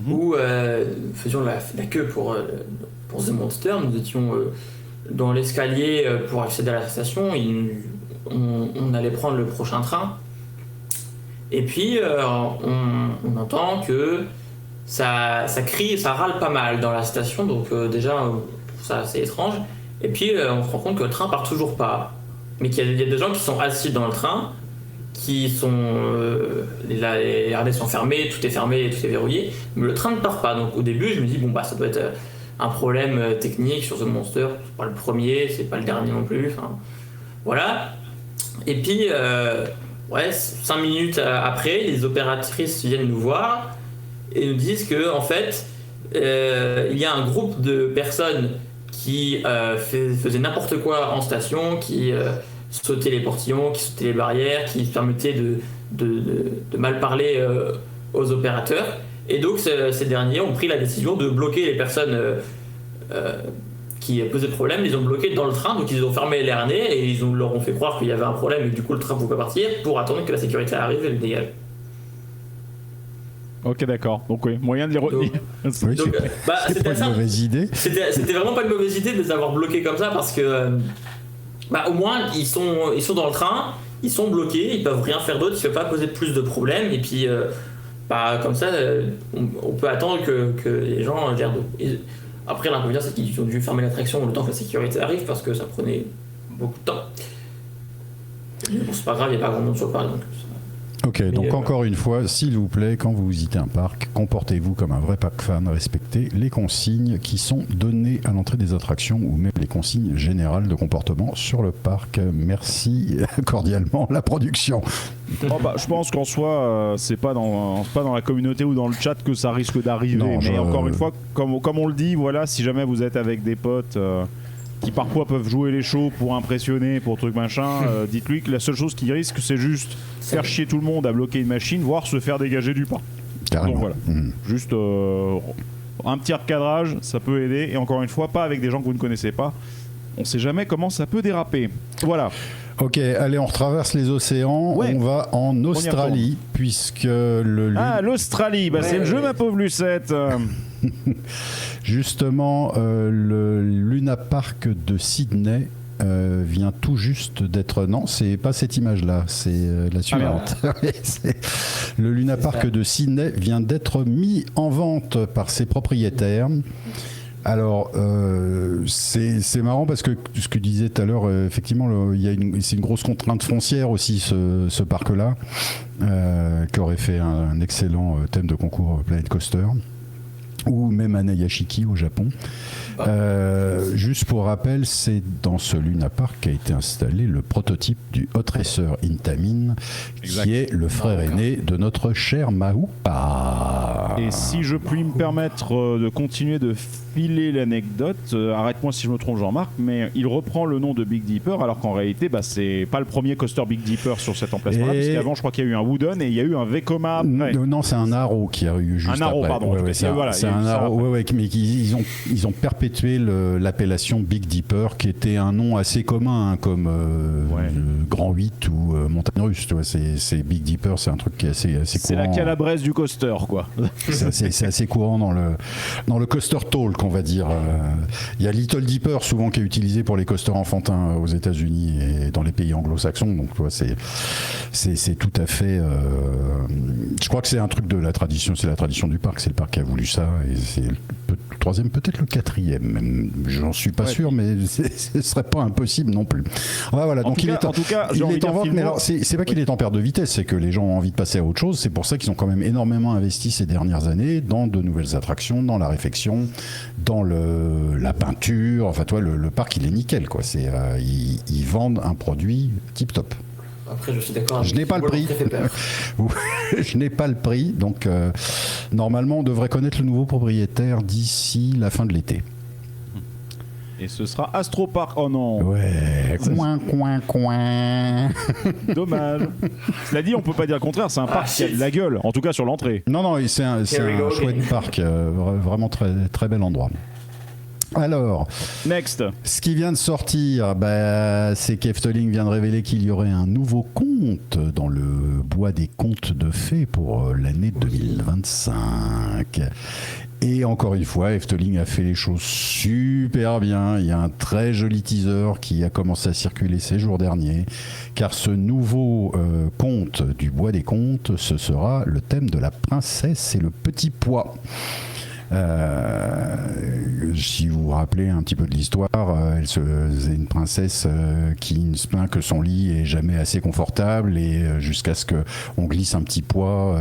où nous faisions la queue pour The Monster. Nous étions dans l'escalier pour accéder à la station. On allait prendre le prochain train. Et puis on entend que ça crie, ça râle pas mal dans la station. Donc déjà, ça c'est étrange. Et puis on se rend compte que le train part toujours pas. Mais qu'il y a des gens qui sont assis dans le train, qui sont les harnais sont fermés, tout est fermé, tout est verrouillé, mais le train ne part pas. Donc au début je me dis ça doit être un problème technique sur The Monster, c'est pas le premier, c'est pas le dernier non plus, enfin voilà. Et puis 5 minutes après, les opératrices viennent nous voir et nous disent que en fait il y a un groupe de personnes qui faisaient n'importe quoi en station, qui sautaient les portillons, qui sautaient les barrières, qui permettaient de mal parler aux opérateurs. Et donc ces derniers ont pris la décision de bloquer les personnes qui posaient problème. Ils ont bloqué dans le train, donc ils ont fermé les harnais et ils leur ont fait croire qu'il y avait un problème et du coup le train ne pouvait pas partir pour attendre que la sécurité arrive et le dégage. Ok, d'accord. Donc oui, moyen de les retenir. C'est pas une mauvaise idée. C'était vraiment pas une mauvaise idée de les avoir bloqués comme ça parce que au moins ils sont dans le train, ils sont bloqués, ils peuvent rien faire d'autre, ils ne peuvent pas poser plus de problèmes et puis comme ça on peut attendre que les gens gèrent Après l'inconvénient c'est qu'ils ont dû fermer l'attraction le temps que la sécurité arrive parce que ça prenait beaucoup de temps. Bon, c'est pas grave, il n'y a pas grand monde sur le parc donc. Ok, donc encore une fois, s'il vous plaît, quand vous visitez un parc, comportez-vous comme un vrai parc fan, respectez les consignes qui sont données à l'entrée des attractions ou même les consignes générales de comportement sur le parc. Merci cordialement la production. Je pense qu'en soi, c'est pas dans la communauté ou dans le chat que ça risque d'arriver. Non, mais encore une fois, comme on le dit, voilà, si jamais vous êtes avec des potes qui parfois peuvent jouer les shows pour impressionner, pour truc machin, dites-lui que la seule chose qui risque, c'est juste faire chier tout le monde à bloquer une machine, voire se faire dégager du parc. Carrément. Donc voilà, juste un petit recadrage, ça peut aider. Et encore une fois, pas avec des gens que vous ne connaissez pas. On sait jamais comment ça peut déraper. Voilà. Ok, allez, on retraverse les océans, on va en Australie, puisque l'Australie, c'est le jeu, ma pauvre Lucette. Justement, le Luna Park de Sydney vient tout juste d'être... Non, c'est pas cette image-là, c'est la suivante. Le Luna Park de Sydney vient d'être mis en vente par ses propriétaires. Alors, c'est marrant parce que ce que disait tout à l'heure, effectivement, c'est une grosse contrainte foncière aussi, ce parc-là, qui aurait fait un excellent thème de concours Planet Coaster, ou même Anayashiki au Japon. Juste pour rappel, c'est dans ce Luna Park qu'a été installé le prototype du Hot Racer Intamin, qui est le frère aîné de notre cher Maoupa. Et si je puis me permettre de continuer de filer l'anecdote, arrête-moi si je me trompe Jean-Marc, mais il reprend le nom de Big Dipper alors qu'en réalité c'est pas le premier coaster Big Dipper sur cet emplacement-là, parce qu'avant je crois qu'il y a eu un Wooden et il y a eu un Vekoma. Non, c'est un Arrow qui a eu juste un Arrow, après. pardon. C'est un Arrow, mais ils ont perpétué l'appellation Big Dipper, qui était un nom assez commun, comme Grand 8 ou Montagne Russe. Tu vois, c'est Big Dipper, c'est un truc qui est assez courant. C'est la calabrese du coaster, quoi. C'est assez courant dans le coaster talk, on va dire. Il y a Little Dipper souvent qui est utilisé pour les coasters enfantins aux États-Unis et dans les pays anglo-saxons. Donc, tu vois, c'est tout à fait. Je crois que c'est un truc de la tradition. C'est la tradition du parc. C'est le parc qui a voulu ça, et c'est le troisième, peut-être le quatrième. Même. J'en suis pas sûr, mais ce serait pas impossible non plus. Voilà. Donc il est en vente, mais alors c'est pas qu'il est en perte de vitesse, c'est que les gens ont envie de passer à autre chose. C'est pour ça qu'ils ont quand même énormément investi ces dernières années dans de nouvelles attractions, dans la réfection, dans la peinture. Enfin, toi, le parc, il est nickel, quoi. Ils vendent un produit tip top. Après, je suis d'accord. Je n'ai pas le prix. Je n'ai pas le prix, donc normalement, on devrait connaître le nouveau propriétaire d'ici la fin de l'été. Et ce sera Astro Park. Oh non. Ouais. Coin. Dommage. Cela dit, on peut pas dire le contraire. C'est un parc qui a de la gueule, en tout cas sur l'entrée. Non, c'est un chouette parc, vraiment très très bel endroit. Alors, next. Ce qui vient de sortir, c'est qu'Efteling vient de révéler qu'il y aurait un nouveau conte dans le bois des contes de fées pour l'année 2025. Et encore une fois, Efteling a fait les choses super bien. Il y a un très joli teaser qui a commencé à circuler ces jours derniers, car ce nouveau conte du bois des contes, ce sera le thème de la princesse et le petit pois. Si vous vous rappelez un petit peu de l'histoire, c'est une princesse qui ne se plaint que son lit est jamais assez confortable, et jusqu'à ce qu'on glisse un petit poids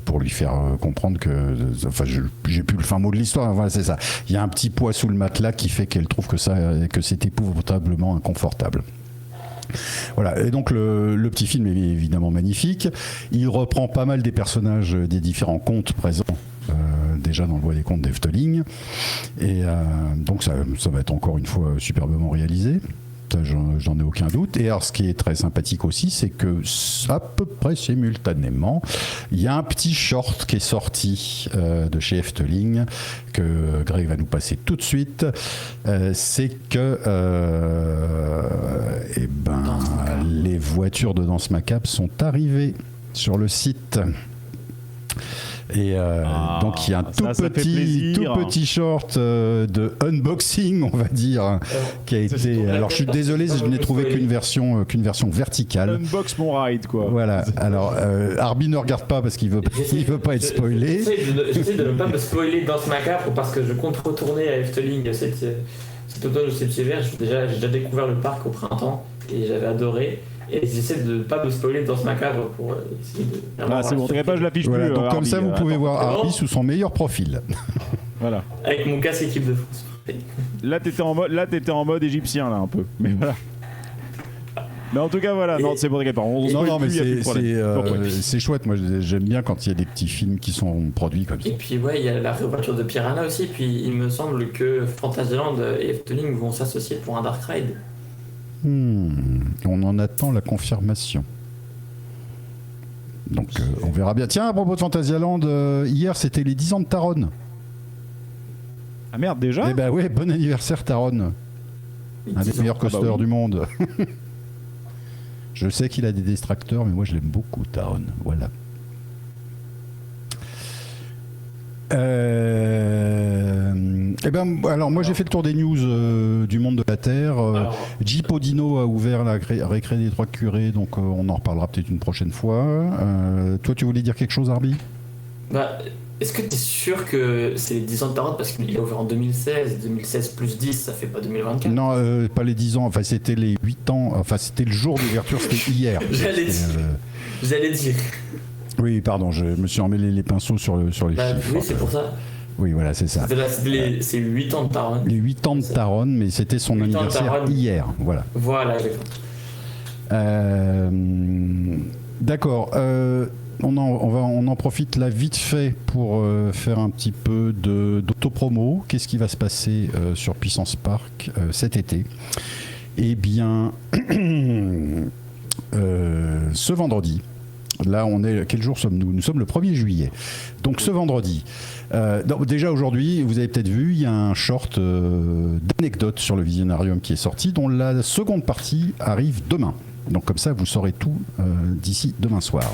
pour lui faire comprendre que, enfin, j'ai plus le fin mot de l'histoire, voilà, c'est ça. Il y a un petit poids sous le matelas qui fait qu'elle trouve que c'est épouvantablement inconfortable. Voilà, et donc le petit film est évidemment magnifique. Il reprend pas mal des personnages des différents contes présents déjà dans le bois des contes d'Efteling, et donc ça va être encore une fois superbement réalisé. J'en ai aucun doute. Et alors, ce qui est très sympathique aussi, c'est que à peu près simultanément, il y a un petit short qui est sorti de chez Efteling, que Greg va nous passer tout de suite. C'est que les voitures de Danse Macabre sont arrivées sur le site. Et donc il y a un tout petit short de unboxing, on va dire, qui a été. Alors je suis désolé, je n'ai trouvé qu'une version verticale. Unbox mon ride, quoi. Voilà. Alors Arby ne regarde pas parce qu'il veut pas être spoilé. J'essaie de ne pas me spoiler dans ce macabre parce que je compte retourner à Efteling cet automne ou cet hiver. J'ai déjà découvert le parc au printemps et j'avais adoré. Et j'essaie de ne pas me spoiler dans ce macabre pour essayer de... c'est bon, t'inquiète pas, je l'affiche voilà, plus. Donc comme ça, vous pouvez voir Arby sous son meilleur profil. Voilà. Avec mon casque équipe de France. Là, t'étais en mode égyptien, là, un peu. Mais voilà. Mais en tout cas, voilà. Non, c'est bon, t'inquiète pas. Non, mais c'est chouette. Moi, j'aime bien quand il y a des petits films qui sont produits comme ça. Et puis, il y a la voiture de Piranha aussi. Puis, il me semble que Fantasyland et Efteling vont s'associer pour un Dark Ride. On en attend la confirmation. Donc on verra bien. Tiens, à propos de Fantasyland, hier c'était les 10 ans de Taron. Ah merde, déjà ? Eh ben ouais, bon anniversaire Taron. Un des meilleurs coasters du monde. Je sais qu'il a des distracteurs, mais moi je l'aime beaucoup, Taron. Voilà. Alors moi j'ai fait le tour des news du monde de la Terre. Jeep Odino a ouvert la récré des Trois Curés, donc on en reparlera peut-être une prochaine fois. Toi tu voulais dire quelque chose, Arby ? Est-ce que tu es sûr que c'est les 10 ans de Taron parce qu'il a ouvert en 2016 plus 10, ça fait pas 2024 ? Non, pas les 10 ans, enfin c'était les 8 ans, enfin c'était le jour d'ouverture, c'était hier. J'allais dire. Oui, pardon, je me suis emmêlé les pinceaux sur les chiffres. Oui, c'est pour ça. Oui, voilà, c'est ça. C'est 8 ans de Taron. Les 8 ans de Taron, mais c'était son anniversaire hier. Voilà. Voilà. D'accord. On en profite là vite fait pour faire un petit peu d'autopromo. Qu'est-ce qui va se passer sur Puissance Park cet été ? Eh bien, ce vendredi, là quel jour sommes-nous ? Nous sommes le 1er juillet. Donc ce vendredi, déjà aujourd'hui, vous avez peut-être vu, il y a un short d'anecdotes sur le Visionarium qui est sorti, dont la seconde partie arrive demain. Donc comme ça, vous saurez tout d'ici demain soir.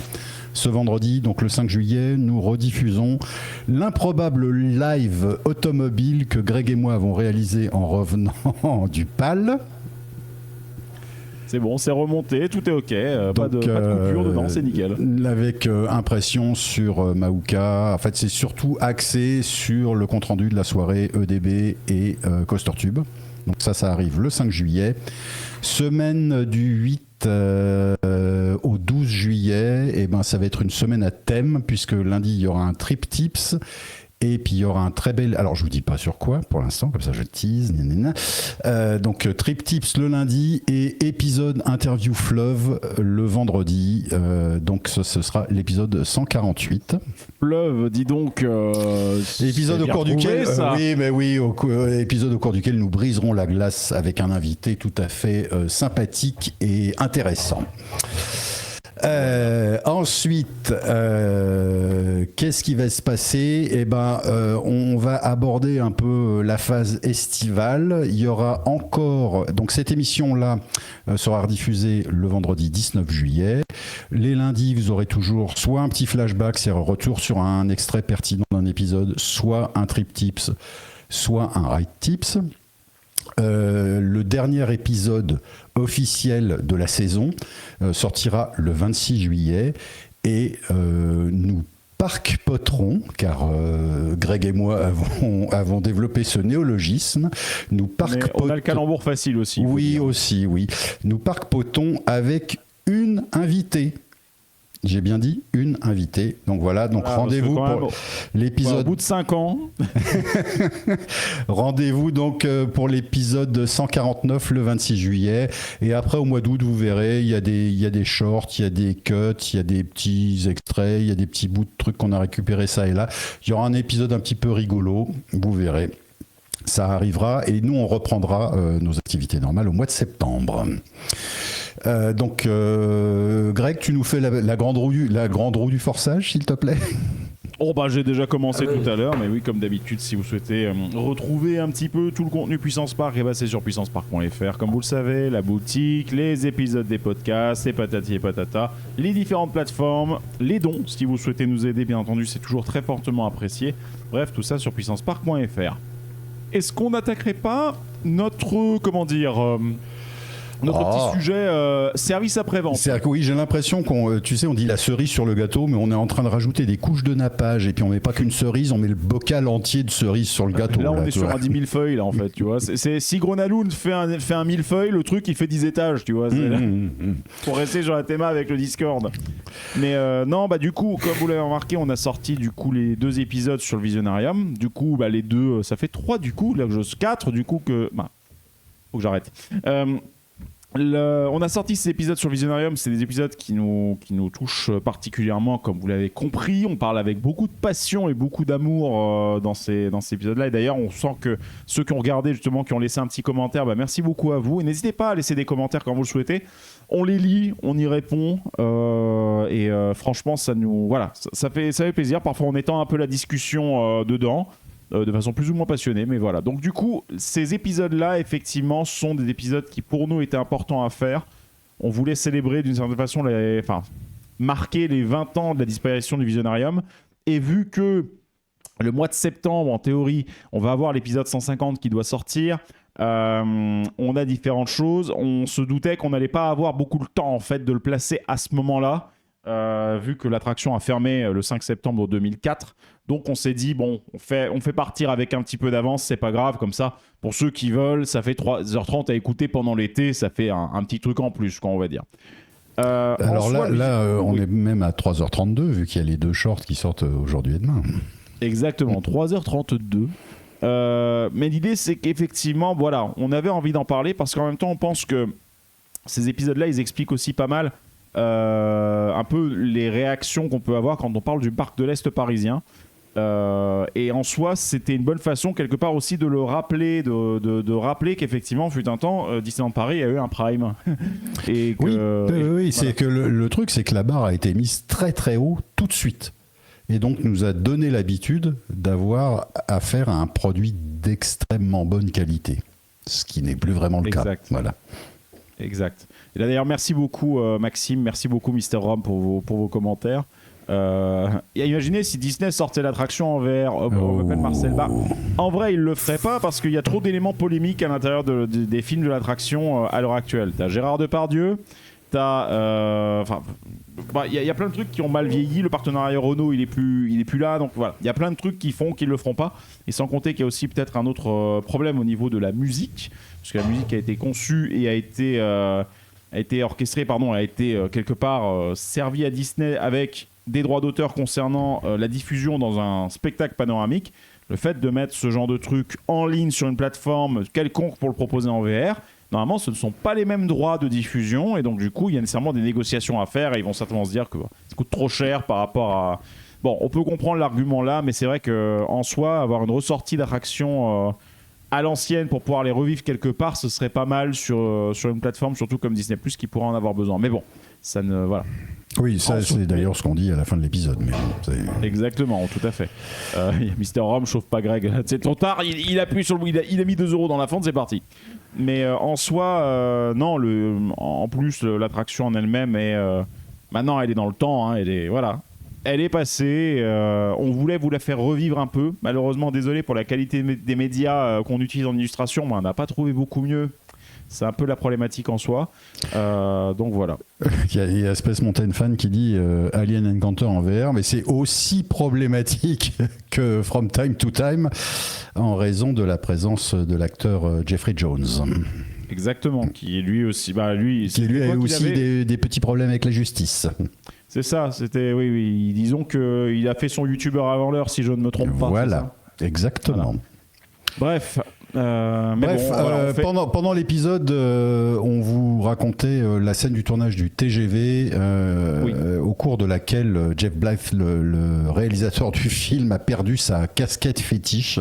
Ce vendredi, donc le 5 juillet, nous rediffusons l'improbable live automobile que Greg et moi avons réalisé en revenant du PAL. C'est bon, c'est remonté, tout est ok, pas de coupure dedans, c'est nickel. Avec impression sur Maouka, en fait c'est surtout axé sur le compte-rendu de la soirée EDB et CoasterTube. Donc ça arrive le 5 juillet. Semaine du 8 au 12 juillet, et ben ça va être une semaine à thème, puisque lundi il y aura un trip tips. Et puis il y aura un très bel... Alors je vous dis pas sur quoi pour l'instant, comme ça je tease. Donc Trip Tips le lundi et épisode interview fleuve le vendredi. Donc ce sera l'épisode 148. Fleuve, dis donc... épisode au cours duquel... épisode au cours duquel nous briserons la glace avec un invité tout à fait sympathique et intéressant. Ensuite, qu'est-ce qui va se passer ? Eh ben, on va aborder un peu la phase estivale. Il y aura encore, donc cette émission-là sera rediffusée le vendredi 19 juillet. Les lundis, vous aurez toujours soit un petit flashback, c'est un retour sur un extrait pertinent d'un épisode, soit un trip tips, soit un ride tips. Le dernier épisode officiel de la saison sortira le 26 juillet et nous parc-poterons, car Greg et moi avons développé ce néologisme. Nous on a le calembour facile aussi. Oui, aussi, oui. Nous parc-potons avec une invitée. J'ai bien dit une invitée. Donc voilà, rendez-vous pour l'épisode... Au bout de 5 ans. Rendez-vous donc pour l'épisode 149 le 26 juillet. Et après, au mois d'août, vous verrez, il y a des shorts, il y a des cuts, il y a des petits extraits, il y a des petits bouts de trucs qu'on a récupérés ça et là. Il y aura un épisode un petit peu rigolo, vous verrez. Ça arrivera et nous, on reprendra nos activités normales au mois de septembre. Greg, tu nous fais la grande roue du forçage, s'il te plaît. Oh bah j'ai déjà commencé tout à l'heure, mais oui, comme d'habitude, si vous souhaitez retrouver un petit peu tout le contenu Puissance Park, c'est sur puissancepark.fr. Comme vous le savez, la boutique, les épisodes des podcasts, les patati et patata, les différentes plateformes, les dons, si vous souhaitez nous aider, bien entendu, c'est toujours très fortement apprécié. Bref, tout ça sur puissancepark.fr. Est-ce qu'on n'attaquerait pas notre, petit sujet service après-vente? Oui, j'ai l'impression on dit la cerise sur le gâteau, mais on est en train de rajouter des couches de nappage et puis on met pas qu'une cerise, on met le bocal entier de cerises sur le gâteau. Là, on est sur un 10 millefeuilles, là, en fait, tu vois. Si Grenaloun fait un millefeuille, le truc, il fait 10 étages, tu vois. Pour rester sur la théma avec le Discord. Mais non, bah du coup, comme vous l'avez remarqué, on a sorti du coup les 2 épisodes sur le Visionarium. Du coup, bah les 2, ça fait 3 du coup, là, 4 du coup que... Bah, faut que j'arrête. On a sorti ces épisodes sur Visionarium, c'est des épisodes qui nous touchent particulièrement, comme vous l'avez compris. On parle avec beaucoup de passion et beaucoup d'amour dans ces épisodes-là. Et d'ailleurs, on sent que ceux qui ont regardé, justement, qui ont laissé un petit commentaire, bah, merci beaucoup à vous. Et n'hésitez pas à laisser des commentaires quand vous le souhaitez. On les lit, on y répond. Et franchement, ça fait plaisir. Parfois, on étend un peu la discussion dedans. De façon plus ou moins passionnée, mais voilà. Donc du coup, ces épisodes-là, effectivement, sont des épisodes qui pour nous étaient importants à faire. On voulait célébrer d'une certaine façon, marquer les 20 ans de la disparition du Visionarium. Et vu que le mois de septembre, en théorie, on va avoir l'épisode 150 qui doit sortir, on a différentes choses. On se doutait qu'on n'allait pas avoir beaucoup le temps en fait de le placer à ce moment-là. Vu que l'attraction a fermé le 5 septembre 2004. Donc on s'est dit, bon, on fait partir avec un petit peu d'avance, c'est pas grave, comme ça, pour ceux qui veulent, ça fait 3h30 à écouter pendant l'été, ça fait un petit truc en plus, quoi, on va dire. Alors on est même à 3h32, vu qu'il y a les 2 shorts qui sortent aujourd'hui et demain. Exactement, 3h32. Mais l'idée, c'est qu'effectivement, voilà, on avait envie d'en parler parce qu'en même temps, on pense que ces épisodes-là, ils expliquent aussi pas mal un peu les réactions qu'on peut avoir quand on parle du parc de l'Est parisien. Et en soi, c'était une bonne façon, quelque part aussi, de le rappeler, de rappeler qu'effectivement, fut un temps, Disneyland Paris a eu un prime. Et que, oui, voilà. c'est que le truc, c'est que la barre a été mise très très haut tout de suite. Et donc nous a donné l'habitude d'avoir affaire à un produit d'extrêmement bonne qualité. Ce qui n'est plus vraiment le cas. Voilà. Exact. Et là, d'ailleurs, merci beaucoup Maxime, merci beaucoup Mister Rom pour vos commentaires. Et imaginez si Disney sortait l'attraction en VR, on m'appelle Marcel. Bah, en vrai, il le ferait pas parce qu'il y a trop d'éléments polémiques à l'intérieur des films de l'attraction à l'heure actuelle. T'as Gérard Depardieu, t'as, il y a plein de trucs qui ont mal vieilli. Le partenariat Renault, il est plus là. Donc voilà, il y a plein de trucs qui font qu'ils le feront pas. Et sans compter qu'il y a aussi peut-être un autre problème au niveau de la musique, parce que la musique a été conçue et a été orchestrée, a été quelque part servie à Disney avec des droits d'auteur concernant la diffusion dans un spectacle panoramique. Le fait de mettre ce genre de truc en ligne sur une plateforme quelconque pour le proposer en VR, normalement ce ne sont pas les mêmes droits de diffusion et donc du coup il y a nécessairement des négociations à faire et ils vont certainement se dire que ça coûte trop cher par rapport à... Bon, on peut comprendre l'argument là, mais c'est vrai qu'en soi, avoir une ressortie d'attraction à l'ancienne pour pouvoir les revivre quelque part, ce serait pas mal sur une plateforme, surtout comme Disney+, qui pourra en avoir besoin. Mais bon, ça ne... Voilà. Oui, ça c'est d'ailleurs ce qu'on dit à la fin de l'épisode. Mais bon, exactement, tout à fait. Mister Rom chauffe pas Greg. C'est trop tard, il appuie sur le... Il a mis 2 € dans la fente, c'est parti. Mais en soi, non, en plus, l'attraction en elle-même est... maintenant, elle est dans le temps, hein, elle est passée. On voulait vous la faire revivre un peu. Malheureusement, désolé pour la qualité des médias qu'on utilise en illustration, mais on n'a pas trouvé beaucoup mieux. C'est un peu la problématique en soi. Donc voilà. Il y a Space Mountain Fan qui dit Alien Encounter en VR, mais c'est aussi problématique que From Time to Time en raison de la présence de l'acteur Jeffrey Jones. Exactement, qui lui aussi, qui lui a aussi des petits problèmes avec la justice. C'est ça, c'était oui. Disons qu'il a fait son youtubeur avant l'heure, si je ne me trompe pas. Voilà, exactement. Voilà. Bref. Pendant l'épisode, on vous racontait la scène du tournage du TGV, au cours de laquelle Jeff Blythe, le réalisateur du film, a perdu sa casquette fétiche.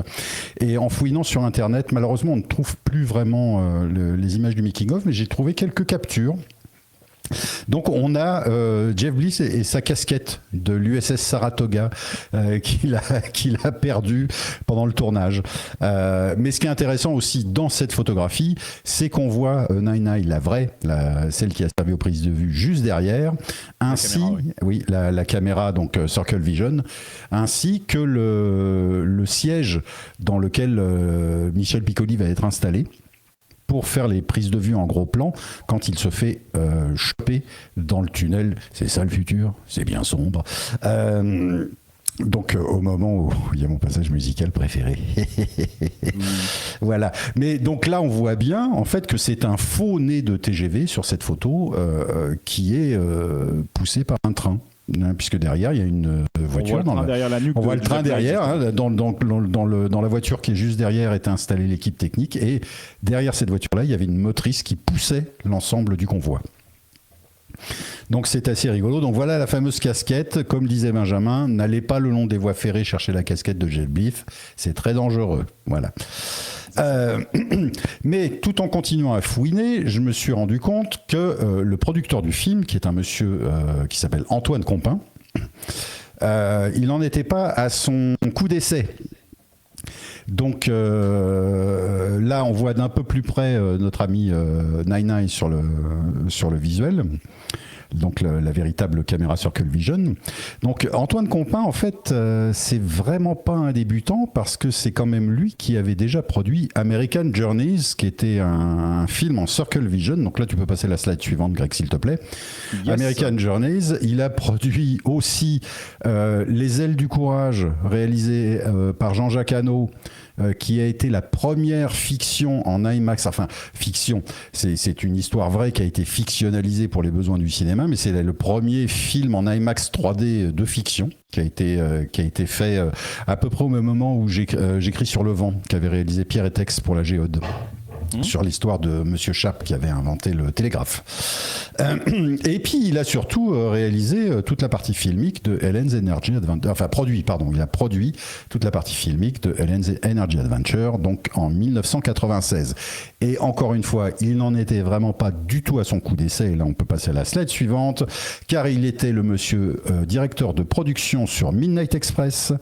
Et en fouinant sur Internet, malheureusement, on ne trouve plus vraiment les images du making-of, mais j'ai trouvé quelques captures. Donc on a Jeff Bliss et sa casquette de l'USS Saratoga qu'il a perdu pendant le tournage. Mais ce qui est intéressant aussi dans cette photographie, c'est qu'on voit Nine, la vraie, celle qui a servi aux prises de vue juste derrière, ainsi la caméra donc Circle Vision, ainsi que le siège dans lequel Michel Piccoli va être installé pour faire les prises de vue en gros plan quand il se fait choper dans le tunnel. C'est ça le futur, c'est bien sombre. Donc au moment où il y a mon passage musical préféré. Voilà. Mais donc là on voit bien en fait que c'est un faux nez de TGV sur cette photo qui est poussé par un train. Puisque derrière il y a une voiture, on voit le train derrière, hein, dans la voiture qui est juste derrière est installée l'équipe technique et derrière cette voiture là il y avait une motrice qui poussait l'ensemble du convoi. Donc c'est assez rigolo. Donc voilà la fameuse casquette, comme disait Benjamin, n'allez pas le long des voies ferrées chercher la casquette de Jeff Blythe, c'est très dangereux. Voilà. Mais tout en continuant à fouiner, je me suis rendu compte que le producteur du film, qui est un monsieur qui s'appelle Antoine Compin, il n'en était pas à son coup d'essai. Donc là, on voit d'un peu plus près notre ami Nine sur le visuel. Donc la véritable caméra Circle Vision. Donc Antoine Compin, en fait, c'est vraiment pas un débutant parce que c'est quand même lui qui avait déjà produit American Journeys, qui était un film en Circle Vision. Donc là, tu peux passer la slide suivante, Greg, s'il te plaît. Yes. American Journeys. Il a produit aussi Les Ailes du Courage, réalisé par Jean-Jacques Hano, qui a été la première fiction en IMAX, enfin fiction, c'est une histoire vraie qui a été fictionnalisée pour les besoins du cinéma, mais c'est le premier film en IMAX 3D de fiction qui a été fait à peu près au même moment où j'écris sur le vent, qu'avait réalisé Pierre Etex pour la Géode. Sur l'histoire de Monsieur Chappe qui avait inventé le télégraphe. Et puis il a surtout réalisé toute la partie filmique de Ellen's Energy Adventure, il a produit toute la partie filmique de Ellen's Energy Adventure, donc en 1996. Et encore une fois, il n'en était vraiment pas du tout à son coup d'essai, et là on peut passer à la slide suivante, car il était le monsieur directeur de production sur Midnight Express,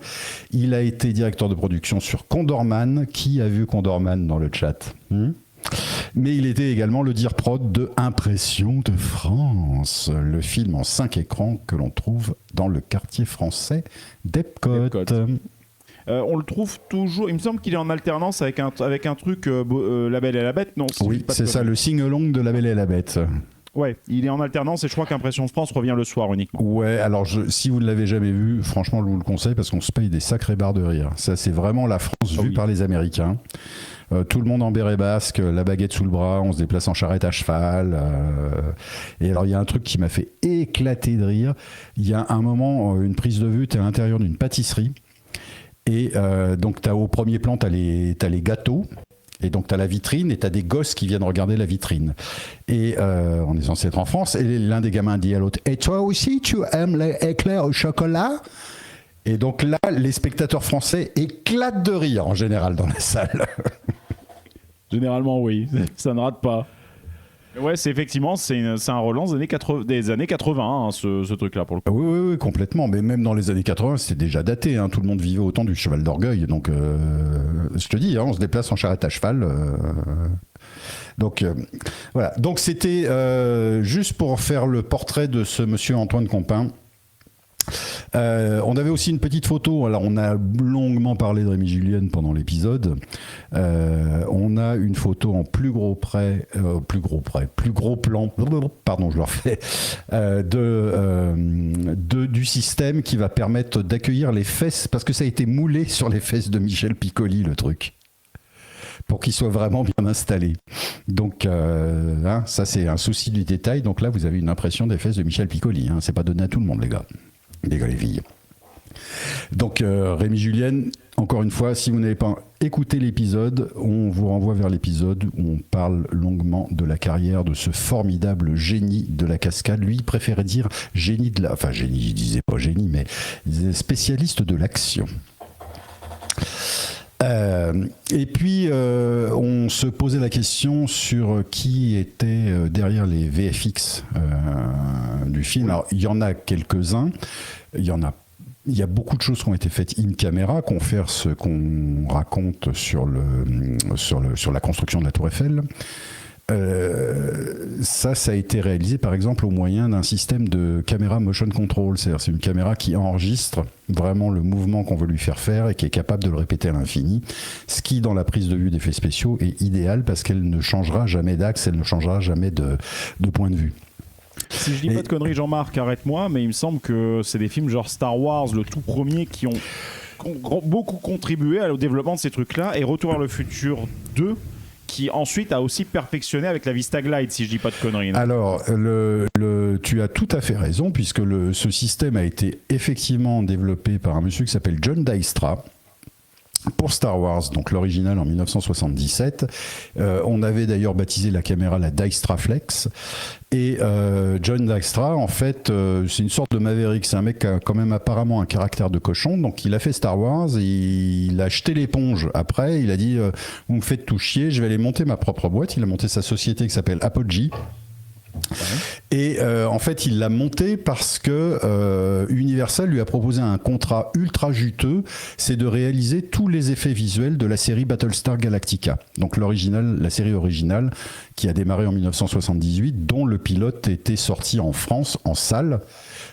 il a été directeur de production sur Condorman. Qui a vu Condorman dans le chat ? Mais il était également le dire-prod de Impression de France, le film en 5 écrans que l'on trouve dans le quartier français d'Epcot. On le trouve toujours, il me semble qu'il est en alternance avec un truc La Belle et la Bête, non ? Oui, c'est ça, le sing-along de La Belle et la Bête. Ouais, il est en alternance et je crois qu'Impression de France revient le soir uniquement. Ouais, alors si vous ne l'avez jamais vu, franchement je vous le conseille parce qu'on se paye des sacrés barres de rire. Ça c'est vraiment la France vue par les Américains. Tout le monde en béret basque, la baguette sous le bras, on se déplace en charrette à cheval. Et alors il y a un truc qui m'a fait éclater de rire. Il y a un moment, une prise de vue, tu es à l'intérieur d'une pâtisserie. Et donc au premier plan, tu as les gâteaux. Et donc tu as la vitrine et tu as des gosses qui viennent regarder la vitrine. Et on est censé être en France. Et l'un des gamins dit à l'autre « Et toi aussi, tu aimes les éclairs au chocolat ?» Et donc là, les spectateurs français éclatent de rire en général dans la salle. Généralement, oui. Ça ne rate pas. Ouais, c'est effectivement, c'est un relance des années 80, hein, ce truc-là, pour le coup. Oui, complètement. Mais même dans les années 80, c'était déjà daté. Hein. Tout le monde vivait au temps du cheval d'orgueil. Donc, je te dis, hein, on se déplace en charrette à cheval. Donc, voilà. Donc, c'était juste pour faire le portrait de ce monsieur Antoine Compin. On avait aussi une petite photo. Alors on a longuement parlé de Rémi Julienne pendant l'épisode. On a une photo en plus gros plan, pardon, je le refais, du système qui va permettre d'accueillir les fesses, parce que ça a été moulé sur les fesses de Michel Piccoli, le truc, pour qu'il soit vraiment bien installé. Donc, ça c'est un souci du détail. Donc là, vous avez une impression des fesses de Michel Piccoli. Hein. C'est pas donné à tout le monde, les gars. Les filles. Donc Rémi Julienne, encore une fois, si vous n'avez pas écouté l'épisode, on vous renvoie vers l'épisode où on parle longuement de la carrière de ce formidable génie de la cascade. Lui, il préférait dire génie de la... Enfin, génie, il disait pas génie, mais il disait spécialiste de l'action. Et puis on se posait la question sur qui était derrière les VFX du film. Alors il y en a quelques-uns, il y a beaucoup de choses qui ont été faites in camera, confère ce qu'on raconte sur la construction de la Tour Eiffel. Ça a été réalisé par exemple au moyen d'un système de caméra motion control, c'est-à-dire c'est une caméra qui enregistre vraiment le mouvement qu'on veut lui faire et qui est capable de le répéter à l'infini, ce qui dans la prise de vue d'effets spéciaux est idéal parce qu'elle ne changera jamais d'axe, elle ne changera jamais de point de vue. Si je dis pas de conneries, Jean-Marc, arrête-moi, mais il me semble que c'est des films genre Star Wars, le tout premier, qui ont beaucoup contribué au développement de ces trucs-là, et Retour vers le futur 2, qui ensuite a aussi perfectionné avec la Vista Glide, si je dis pas de conneries. Non. Alors, tu as tout à fait raison, puisque ce système a été effectivement développé par un monsieur qui s'appelle John Dijkstra pour Star Wars, donc l'original en 1977. On avait d'ailleurs baptisé la caméra la Dijkstraflex. Et John Dijkstra, en fait, c'est une sorte de maverick. C'est un mec qui a quand même apparemment un caractère de cochon. Donc il a fait Star Wars, il a jeté l'éponge. Après, il a dit vous me faites tout chier, je vais aller monter ma propre boîte. Il a monté sa société qui s'appelle Apogee. Et en fait il l'a monté parce que Universal lui a proposé un contrat ultra juteux, c'est de réaliser tous les effets visuels de la série Battlestar Galactica, donc la série originale qui a démarré en 1978, dont le pilote était sorti en France en salle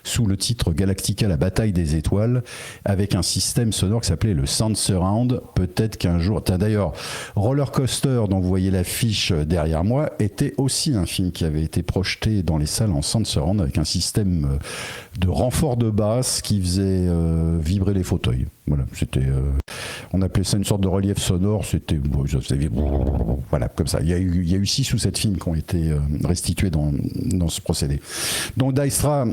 sous le titre Galactica, la bataille des étoiles, avec un système sonore qui s'appelait le Sound Surround. Peut-être qu'un jour... D'ailleurs, Roller Coaster, dont vous voyez l'affiche derrière moi, était aussi un film qui avait été projeté dans les salles en Sound Surround avec un système de renfort de basse qui faisait vibrer les fauteuils. Voilà, c'était... on appelait ça une sorte de relief sonore. C'était voilà, comme ça. Il y a eu 6 ou 7 films qui ont été restitués dans ce procédé. Donc Dijkstra,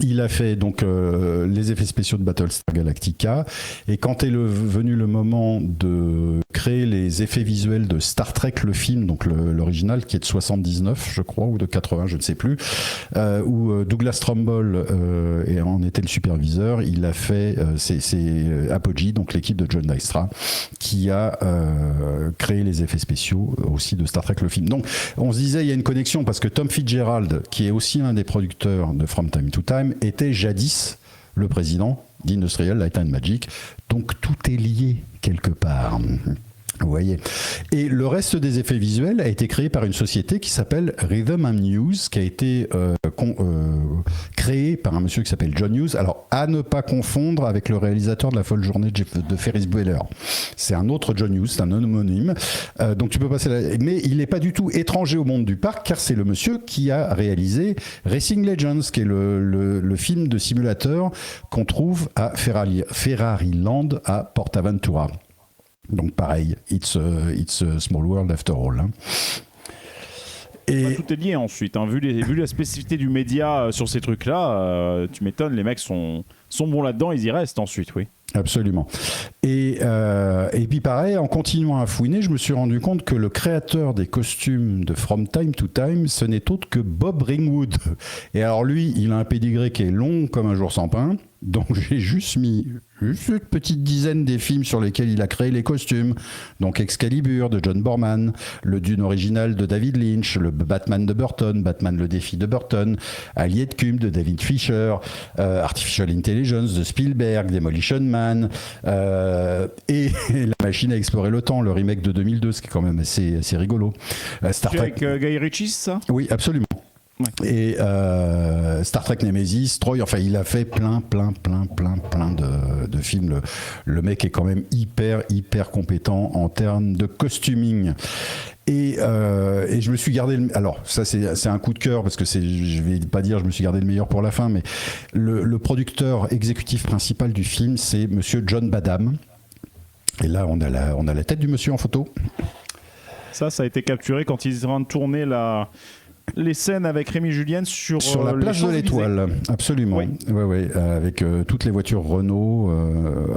il a fait donc les effets spéciaux de Battlestar Galactica, et quand est venu le moment de créer les effets visuels de Star Trek le film, donc l'original qui est de 79 je crois, ou de 80, je ne sais plus, où Douglas Trumbull en était le superviseur, il a fait c'est Apogee, donc l'équipe de John Dijkstra, qui a créé les effets spéciaux aussi de Star Trek le film. Donc on se disait il y a une connexion, parce que Tom Fitzgerald, qui est aussi l'un des producteurs de From Time to Time, était jadis le président d'Industrial Light and Magic, donc tout est lié quelque part. Vous voyez. Et le reste des effets visuels a été créé par une société qui s'appelle Rhythm and News, qui a été créée par un monsieur qui s'appelle John Hughes. Alors, à ne pas confondre avec le réalisateur de La Folle Journée de Ferris Bueller. C'est un autre John Hughes, c'est un homonyme. Donc tu peux passer mais il n'est pas du tout étranger au monde du parc, car c'est le monsieur qui a réalisé Racing Legends, qui est le film de simulateur qu'on trouve à Ferrariland à PortAventura. Donc pareil, it's a small world after all. Hein. Et tout est lié ensuite. Hein. Vu la spécificité du média sur ces trucs-là, tu m'étonnes, les mecs sont bons là-dedans, ils y restent ensuite, oui. Absolument. Et puis pareil, en continuant à fouiner, je me suis rendu compte que le créateur des costumes de From Time to Time, ce n'est autre que Bob Ringwood. Et alors lui, il a un pédigré qui est long comme un jour sans pain. Donc j'ai juste mis une petite dizaine des films sur lesquels il a créé les costumes. Donc Excalibur de John Borman, le Dune original de David Lynch, le Batman de Burton, Batman le défi de Burton, Allied Cum de David Fisher, Artificial Intelligence de Spielberg, Demolition Man, et La Machine à explorer le temps, le remake de 2002, ce qui est quand même assez rigolo. Star Trek avec Guy Ritchie, ça ? Oui, absolument. Ouais. Et Star Trek Nemesis, Troy, enfin il a fait plein de films. Le mec est quand même hyper compétent en termes de costuming. Et je me suis gardé alors ça c'est un coup de cœur, parce que je vais pas dire je me suis gardé le meilleur pour la fin, mais le producteur exécutif principal du film, c'est monsieur John Badham. Et là on a la tête du monsieur en photo. Ça a été capturé quand ils ont tourné les scènes avec Rémi Julien sur la place de l'Étoile, absolument. Oui. Ouais, avec toutes les voitures Renault.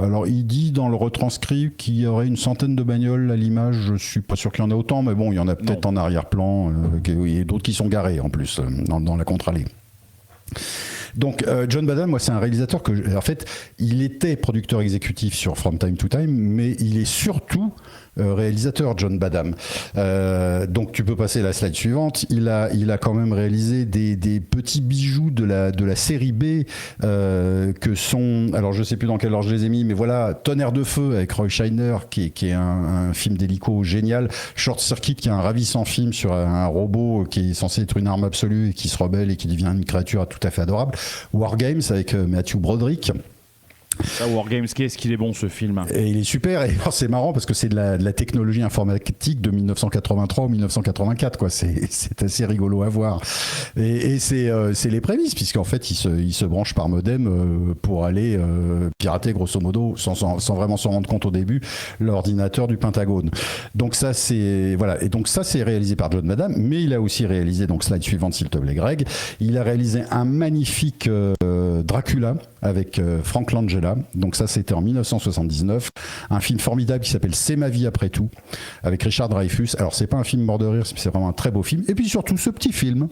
Alors il dit dans le retranscrit qu'il y aurait une centaine de bagnoles à l'image. Je suis pas sûr qu'il y en a autant, mais bon, il y en a peut-être en arrière-plan. Et d'autres qui sont garés en plus dans la contre-allée. Donc John Badham, moi c'est un réalisateur en fait, il était producteur exécutif sur From Time to Time, mais il est surtout réalisateur, John Badham. Donc tu peux passer la slide suivante. Il a quand même réalisé des petits bijoux de la série B que sont, alors je sais plus dans quel ordre je les ai mis, mais voilà, Tonnerre de feu avec Roy Scheider qui est un film d'hélico génial, Short Circuit qui est un ravissant film sur un robot qui est censé être une arme absolue et qui se rebelle et qui devient une créature tout à fait adorable, War Games avec Matthew Broderick. War Games, qu'est-ce qu'il est bon ce film. Et il est super, et c'est marrant parce que c'est de la technologie informatique de 1983 ou 1984, quoi. C'est assez rigolo à voir. Et c'est les prémices, puisqu'en fait il se branche par modem pour aller pirater grosso modo, sans vraiment s'en rendre compte au début, l'ordinateur du Pentagone. Donc ça c'est réalisé par John Badham, mais il a aussi réalisé, donc slide suivante s'il te plaît Greg, il a réalisé un magnifique Dracula avec Frank Langella. Donc ça c'était en 1979, un film formidable qui s'appelle C'est ma vie après tout, avec Richard Dreyfuss. Alors c'est pas un film mort de rire, c'est vraiment un très beau film. Et puis surtout ce petit film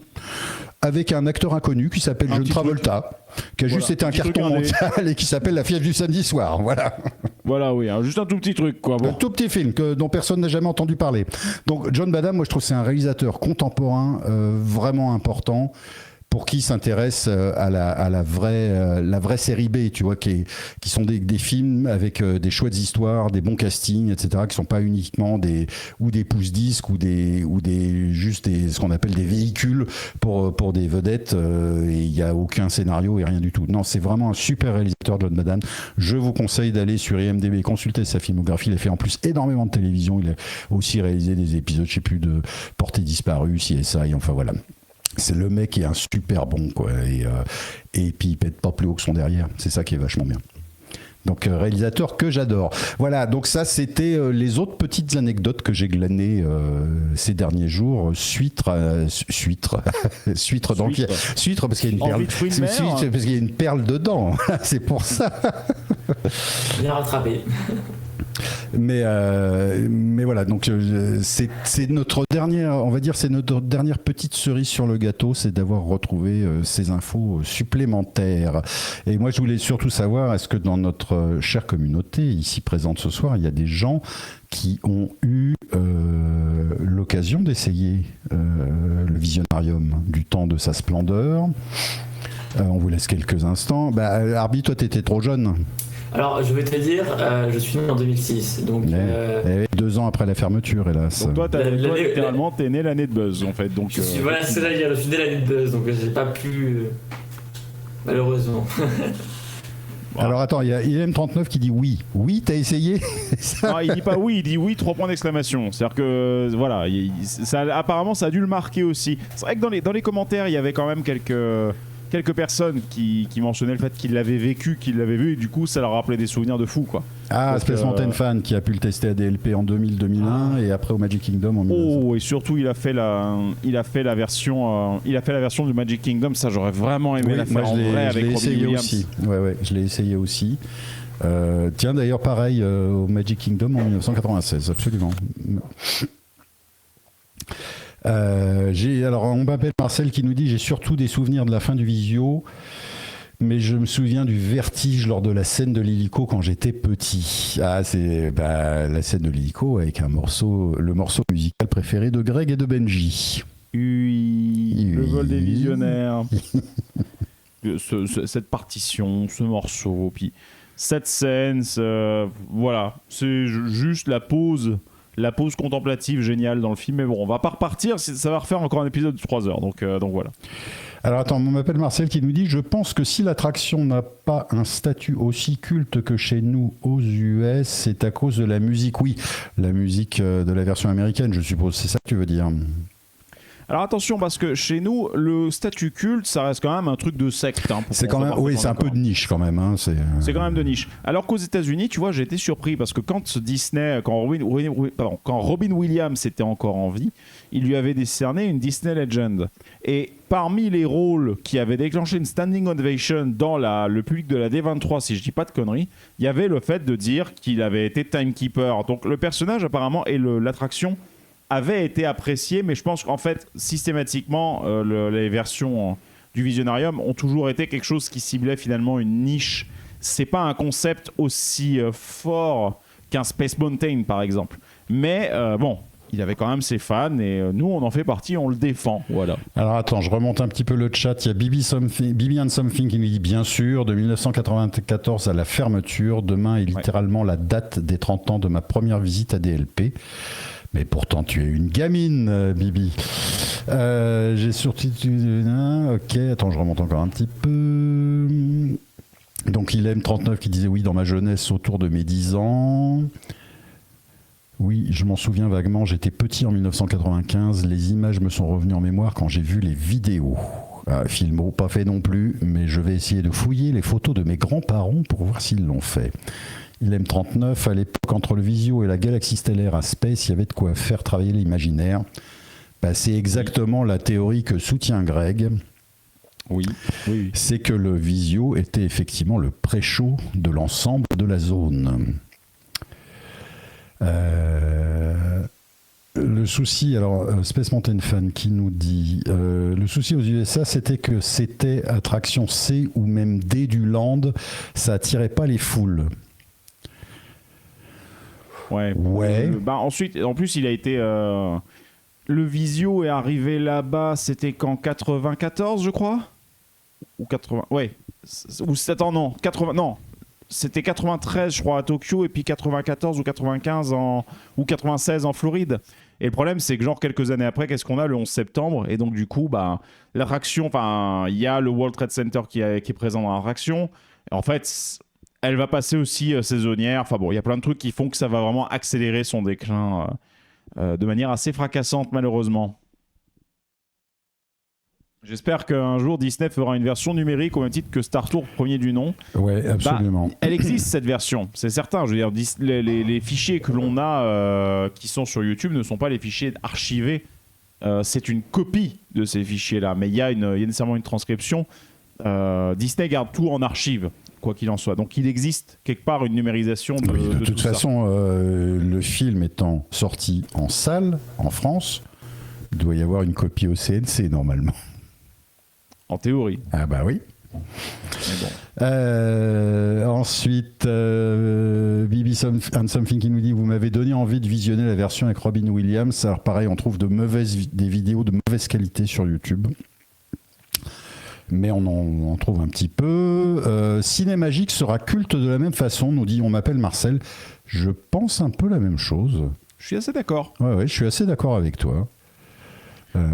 avec un acteur inconnu qui s'appelle John Travolta, qui a juste été un carton mondial et qui s'appelle La fièvre du samedi soir. Voilà, oui, juste un tout petit truc, quoi. Bon. Un tout petit film dont personne n'a jamais entendu parler. Donc John Badham, moi je trouve que c'est un réalisateur contemporain vraiment important, pour qui s'intéresse à la vraie série B, tu vois, qui sont des films avec des chouettes histoires, des bons castings, etc., qui sont pas uniquement des pouces-disques ou ce qu'on appelle des véhicules pour des vedettes, et il y a aucun scénario et rien du tout. Non, c'est vraiment un super réalisateur, John Badham. Je vous conseille d'aller sur IMDb, consulter sa filmographie. Il a fait en plus énormément de télévision. Il a aussi réalisé des épisodes, je sais plus, de Portée disparue, CSI, enfin voilà. C'est le mec qui est un super bon, quoi, et puis il pète pas plus haut que son derrière. C'est ça qui est vachement bien. Donc réalisateur que j'adore. Voilà, donc ça c'était les autres petites anecdotes que j'ai glanées ces derniers jours. Suître dans le pied. Suître parce qu'il y a une perle. Parce qu'il y a une perle dedans. C'est pour ça. Bien rattrapé. Mais voilà, donc c'est notre dernière, on va dire, c'est notre dernière petite cerise sur le gâteau, c'est d'avoir retrouvé ces infos supplémentaires. Et moi, je voulais surtout savoir, est-ce que dans notre chère communauté ici présente ce soir, il y a des gens qui ont eu l'occasion d'essayer le Visionarium du temps de sa splendeur. On vous laisse quelques instants. Arbi, toi, t'étais trop jeune. Alors, je vais te dire, je suis né en 2006, donc... 2 ans après la fermeture, hélas. Donc toi, littéralement, t'es né l'année de Buzz, en fait. Donc, voilà, c'est ça à dire, je suis né l'année de Buzz, donc j'ai pas pu... malheureusement. Alors attends, il y a IM39 qui dit oui. Oui, t'as essayé? Non, il dit pas oui, il dit oui, 3 points d'exclamation. C'est-à-dire que, voilà, apparemment, ça a dû le marquer aussi. C'est vrai que dans les commentaires, il y avait quand même quelques personnes qui mentionnaient le fait qu'ils l'avaient vécu, qu'ils l'avaient vu, et du coup ça leur rappelait des souvenirs de fou, quoi. Ah, Space Mountain Fan qui a pu le tester à DLP en 2000-2001 et après au Magic Kingdom en 1900. Oh, et surtout il a fait la version du Magic Kingdom, ça j'aurais vraiment aimé la faire en vrai avec Robin Williams. Aussi. Ouais, je l'ai essayé aussi. Tiens, d'ailleurs pareil au Magic Kingdom en 1996, absolument. Alors on m'appelle Marcel qui nous dit: j'ai surtout des souvenirs de la fin du Visio, mais je me souviens du vertige lors de la scène de l'hélico quand j'étais petit. Ah, c'est la scène de l'hélico avec le morceau musical préféré de Greg et de Benji. Oui. Le vol des visionnaires. Cette partition, ce morceau, puis cette scène, voilà, c'est juste la pause contemplative géniale dans le film. Mais bon, on va pas repartir, ça va refaire encore un épisode de 3 heures, donc voilà. Alors attends, on m'appelle Marcel qui nous dit: je pense que si l'attraction n'a pas un statut aussi culte que chez nous aux US, c'est à cause de la musique. Oui, la musique de la version américaine, je suppose, c'est ça que tu veux dire. Alors attention, parce que chez nous, le statut culte, ça reste quand même un truc de secte. Hein, c'est quand même, oui, c'est un peu de niche quand même. Hein, c'est quand même de niche. Alors qu'aux États-Unis, tu vois, j'ai été surpris parce que quand Robin Williams était encore en vie, il lui avait décerné une Disney Legend. Et parmi les rôles qui avaient déclenché une standing ovation dans le public de la D23, si je dis pas de conneries, il y avait le fait de dire qu'il avait été timekeeper. Donc le personnage apparemment et l'attraction avait été apprécié, mais je pense qu'en fait, systématiquement, les versions du Visionarium ont toujours été quelque chose qui ciblait finalement une niche. C'est pas un concept aussi fort qu'un Space Mountain, par exemple. Mais bon, il avait quand même ses fans, et nous, on en fait partie, on le défend. Voilà. Alors attends, je remonte un petit peu le chat. Il y a Bibi and Something qui nous dit: bien sûr, de 1994 à la fermeture, demain est littéralement la date des 30 ans de ma première visite à DLP. Mais pourtant, tu es une gamine, Bibi. J'ai surtout... Ok, attends, je remonte encore un petit peu. Donc, il aime 39 qui disait: oui, dans ma jeunesse, autour de mes 10 ans. Oui, je m'en souviens vaguement, j'étais petit en 1995. Les images me sont revenues en mémoire quand j'ai vu les vidéos. Filmo, pas fait non plus, mais je vais essayer de fouiller les photos de mes grands-parents pour voir s'ils l'ont fait. Il aime 39, à l'époque, entre le Visio et la galaxie stellaire à Space, il y avait de quoi faire travailler l'imaginaire. C'est exactement la théorie que soutient Greg. Oui. C'est que le Visio était effectivement le pré-show de l'ensemble de la zone. Le souci, alors Space Mountain Fan qui nous dit le souci aux USA, c'était que c'était attraction C ou même D du land, ça attirait pas les foules. Ouais. Ensuite, en plus, il a été. Le Visio est arrivé là-bas, c'était qu'en 94, je crois. Ou 80. Ouais. Ou attends, non. 80. Non. C'était 93, je crois, à Tokyo, et puis 94 ou 95 ou 96 en Floride. Et le problème, c'est que, genre, quelques années après, qu'est-ce qu'on a le 11 septembre? Et donc, du coup, l'attraction, il y a le World Trade Center qui est présent dans l'attraction. En fait, elle va passer aussi saisonnière. Enfin bon, il y a plein de trucs qui font que ça va vraiment accélérer son déclin de manière assez fracassante, malheureusement. J'espère qu'un jour Disney fera une version numérique au même titre que Star Tours premier du nom. Ouais, absolument. Elle existe cette version, c'est certain. Je veux dire, les fichiers que l'on a qui sont sur YouTube ne sont pas les fichiers archivés. C'est une copie de ces fichiers-là, mais il y a nécessairement une transcription. Disney garde tout en archive, quoi qu'il en soit. Donc il existe quelque part une numérisation de, oui, de toute tout façon, le film étant sorti en salle, en France, il doit y avoir une copie au CNC normalement. En théorie. Ah bah oui. Mais bon. Ensuite, Bibi and Something qui nous dit: vous m'avez donné envie de visionner la version avec Robin Williams. Alors pareil, on trouve des vidéos de mauvaise qualité sur YouTube. Mais on en trouve un petit peu. Cinémagique sera culte de la même façon, nous dit, on m'appelle Marcel. Je pense un peu la même chose. Je suis assez d'accord. Ouais, je suis assez d'accord avec toi.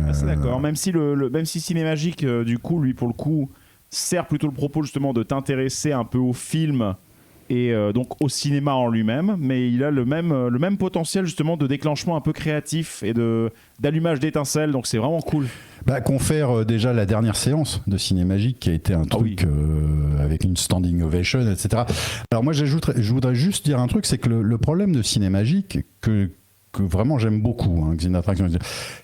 Assez d'accord. Même si même si Cinémagique, du coup, lui, pour le coup, sert plutôt le propos justement de t'intéresser un peu au film et donc au cinéma en lui-même, mais il a le même potentiel justement de déclenchement un peu créatif et d'allumage d'étincelles, donc c'est vraiment cool. Confère déjà la dernière séance de Cinémagique qui a été un truc avec une standing ovation, etc. Alors moi je voudrais juste dire un truc, c'est que le problème de Cinémagique que vraiment j'aime beaucoup, hein,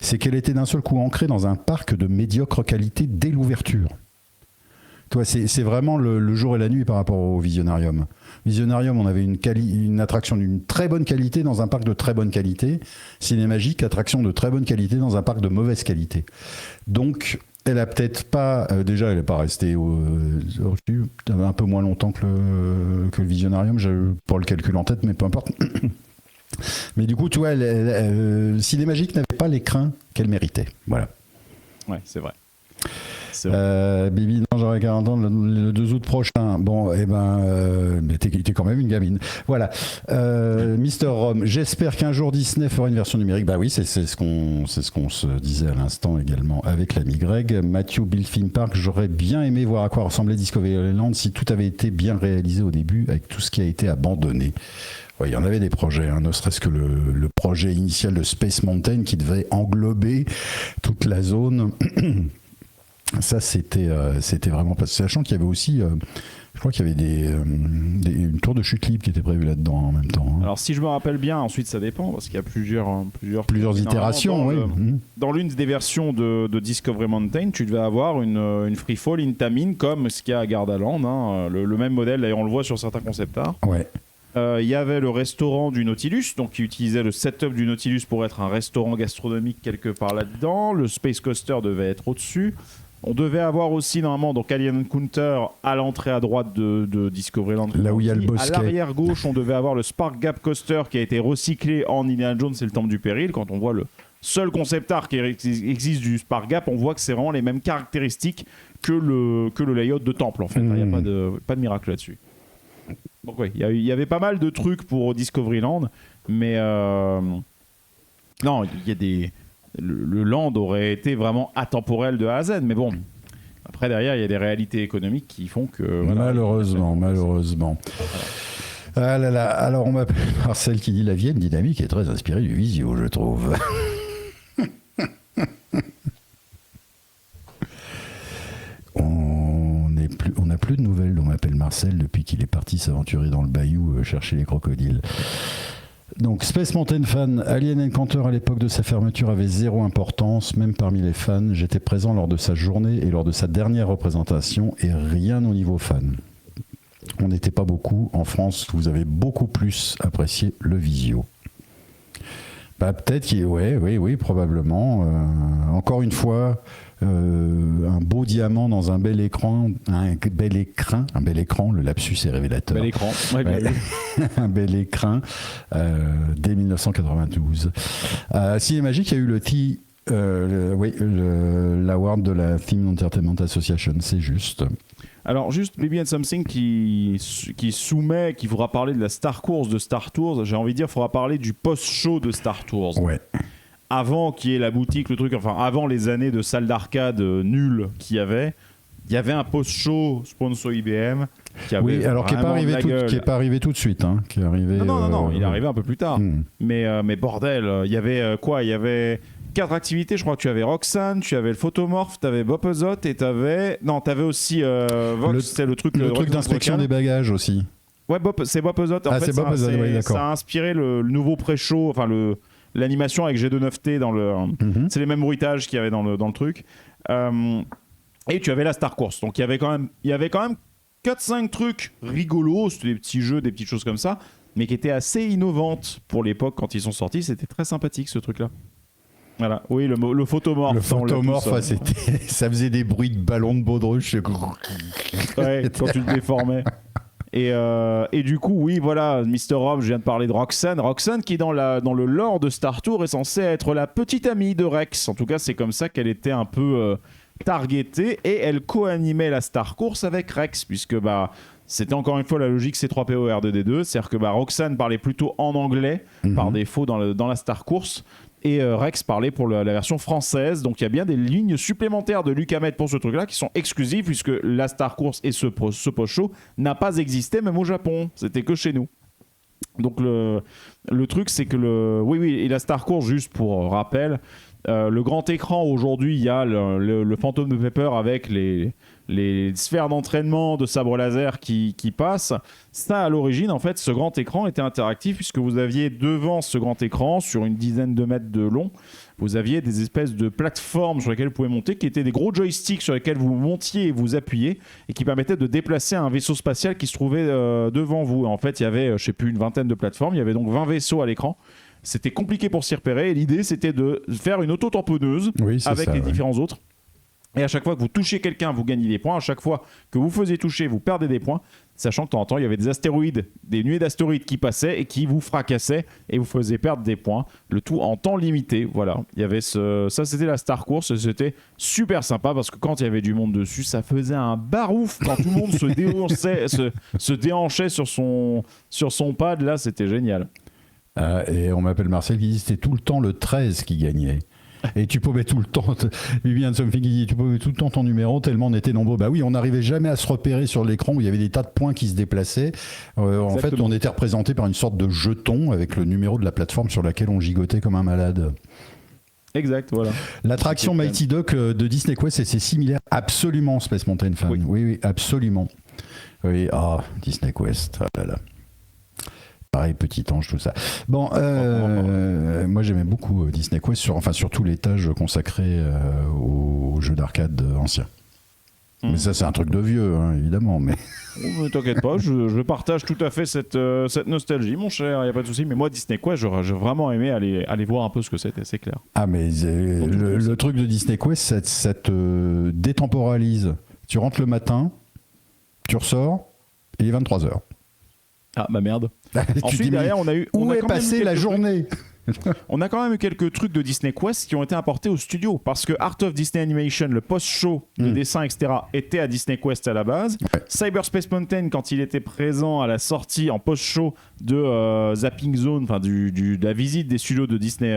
c'est qu'elle était d'un seul coup ancrée dans un parc de médiocre qualité dès l'ouverture. Toi, c'est vraiment le jour et la nuit par rapport au Visionarium. Visionarium, on avait une attraction d'une très bonne qualité dans un parc de très bonne qualité. Cinémagique, attraction de très bonne qualité dans un parc de mauvaise qualité. Donc, elle a peut-être pas... déjà, elle n'est pas restée un peu moins longtemps que le Visionarium. J'ai pas le calcul en tête, mais peu importe. Mais du coup, tu vois, Cinémagique n'avait pas l'écran qu'elle méritait. Voilà. Ouais, c'est vrai. Bibi, non, j'aurais 40 ans le 2 août prochain. Bon, mais t'es quand même une gamine. Voilà. Mister Rome, j'espère qu'un jour Disney fera une version numérique. Bah oui, c'est ce qu'on se disait à l'instant également avec l'ami Greg. Matthew Bill Film Park, j'aurais bien aimé voir à quoi ressemblait Discoveryland si tout avait été bien réalisé au début avec tout ce qui a été abandonné. Ouais, il y en avait des projets, hein, ne serait-ce que le projet initial de Space Mountain qui devait englober toute la zone. Ça, c'était vraiment pas... Sachant qu'il y avait aussi, je crois qu'il y avait une tour de chute libre qui était prévue là-dedans en même temps. Hein. Alors, si je me rappelle bien, ensuite ça dépend, parce qu'il y a plusieurs itérations, oui. Dans l'une des versions de Discovery Mountain, tu devais avoir une freefall Intamin comme ce qu'il y a à Gardaland, hein, le même modèle, d'ailleurs on le voit sur certains concept art. Ouais. Il y avait le restaurant du Nautilus, donc qui utilisait le setup du Nautilus pour être un restaurant gastronomique quelque part là-dedans. Le Space Coaster devait être au-dessus. On devait avoir aussi normalement donc Alien Encounter à l'entrée à droite de Discoveryland. Là où il y a le bosquet. À l'arrière gauche, on devait avoir le Spark Gap Coaster qui a été recyclé en Indiana Jones et le Temple du Péril. Quand on voit le seul concept art qui existe du Spark Gap, on voit que c'est vraiment les mêmes caractéristiques que le layout de Temple en fait. Il n'y a pas de miracle là-dessus. Donc oui, il y avait pas mal de trucs pour Discoveryland, mais non, il y a des... Le land aurait été vraiment atemporel de A à Z, mais bon, après derrière il y a des réalités économiques qui font que... Voilà, malheureusement. Ah là là, alors on m'appelle Marcel qui dit la Vienne dynamique est très inspirée du Visio, je trouve. On n'a plus de nouvelles d'on m'appelle Marcel depuis qu'il est parti s'aventurer dans le bayou chercher les crocodiles. Donc Space Mountain fan, Alien Encounter à l'époque de sa fermeture avait zéro importance, même parmi les fans. J'étais présent lors de sa journée et lors de sa dernière représentation et rien au niveau fan. On n'était pas beaucoup. En France, vous avez beaucoup plus apprécié le Visio. Peut-être oui, probablement. Encore une fois, un beau diamant dans un bel écran, le lapsus est révélateur. Bel écran, un bel écran dès 1992. Cinémagique, il y a eu l'award de la Film Entertainment Association, c'est juste. Alors juste Baby and Something qui soumet, qui voudra parler de la Star Course de Star Tours, j'ai envie de dire, il faudra parler du post-show de Star Tours. Ouais. Avant qu'il y ait la boutique, le truc, enfin avant les années de salles d'arcade nulles qu'il y avait un post-show sponsor IBM qui avait qui est pas arrivé tout de suite, hein, qui est arrivé. Non, il est arrivé un peu plus tard. Mais bordel, il y avait quoi ? Il y avait 4 activités, je crois que tu avais Roxane, tu avais le photomorphe, tu avais Bopozot et tu avais aussi Vox, c'est le truc d'inspection des bagages aussi. Ouais, c'est Bopozot. En fait, c'est Bopozot, oui, d'accord. Ça a inspiré le nouveau pré-show, enfin l'animation avec G29T dans le. C'est les mêmes bruitages qu'il y avait dans le truc. Et tu avais la Star Course. Donc il y avait quand même 4-5 trucs rigolos, c'était des petits jeux, des petites choses comme ça, mais qui étaient assez innovantes pour l'époque quand ils sont sortis. C'était très sympathique ce truc-là. Voilà, oui, le photomorphe. Le photomorphe, ça faisait des bruits de ballons de baudruche. Ouais, quand tu le déformais. Et du coup, oui, voilà, Mr. Rob, je viens de parler de Roxane. Roxane qui, dans le lore de Star Tour, est censée être la petite amie de Rex. En tout cas, c'est comme ça qu'elle était un peu targetée. Et elle co-animait la Star Course avec Rex, puisque c'était encore une fois la logique C3PO R2D2. C'est-à-dire que Roxane parlait plutôt en anglais, par défaut, dans la Star Course. Et Rex parlait pour la version française. Donc il y a bien des lignes supplémentaires de Luc Hamet pour ce truc-là qui sont exclusives, puisque la Star Course et ce post-show n'a pas existé même au Japon. C'était que chez nous. Donc le truc, c'est que oui, et la Star Course, juste pour rappel, le grand écran aujourd'hui, il y a le fantôme de Pepper avec les sphères d'entraînement de sabre laser qui passent. Ça, à l'origine, en fait, ce grand écran était interactif puisque vous aviez devant ce grand écran, sur une dizaine de mètres de long, vous aviez des espèces de plateformes sur lesquelles vous pouvez monter, qui étaient des gros joysticks sur lesquels vous montiez et vous appuyez, et qui permettaient de déplacer un vaisseau spatial qui se trouvait devant vous. En fait, il y avait, je sais plus, une vingtaine de plateformes. Il y avait donc 20 vaisseaux à l'écran. C'était compliqué pour s'y repérer, et l'idée, c'était de faire une auto-tamponneuse avec les différents autres. Et à chaque fois que vous touchiez quelqu'un, vous gagnez des points. À chaque fois que vous faisiez toucher, vous perdez des points. Sachant que de temps en temps, il y avait des astéroïdes, des nuées d'astéroïdes qui passaient et qui vous fracassaient et vous faisaient perdre des points. Le tout en temps limité. Voilà. Il y avait ça, c'était la Star Course. Et c'était super sympa parce que quand il y avait du monde dessus, ça faisait un barouf quand tout le monde se déhanchait sur son pad. Là, c'était génial. Et on m'appelle Marcel qui dit c'était tout le temps le 13 qui gagnait. Et tu paumais tout le temps, Viviane Somfing qui dit tu paumais tout le temps ton numéro tellement on était nombreux. Bah oui, on n'arrivait jamais à se repérer sur l'écran où il y avait des tas de points qui se déplaçaient. En fait, on était représenté par une sorte de jeton avec le numéro de la plateforme sur laquelle on gigotait comme un malade. Exact, voilà. L'attraction Mighty Duck de Disney Quest, c'est similaire absolument Space Mountain Fan. Oui, absolument. Oui, Disney Quest, ah là là. Pareil, Petit Ange, tout ça. Bon, moi j'aimais beaucoup Disney Quest, sur tout l'étage consacré aux jeux d'arcade anciens. Mais ça, c'est un truc de vieux, hein, évidemment. Mais ne t'inquiète pas, je partage tout à fait cette nostalgie, mon cher, il n'y a pas de souci. Mais moi, Disney Quest, j'ai vraiment aimé aller voir un peu ce que c'était, c'est clair. Ah, mais le truc de Disney Quest, ça te détemporalise. Tu rentres le matin, tu ressors, et il est 23h. Ah, bah merde. Ensuite, derrière, on a passé la journée. On a quand même eu quelques trucs de Disney Quest qui ont été apportés au studio parce que Art of Disney Animation, le post-show de dessin, etc., était à Disney Quest à la base. Ouais. Cyberspace Mountain, quand il était présent à la sortie en post-show de Zapping Zone, enfin de la visite des studios de Disney,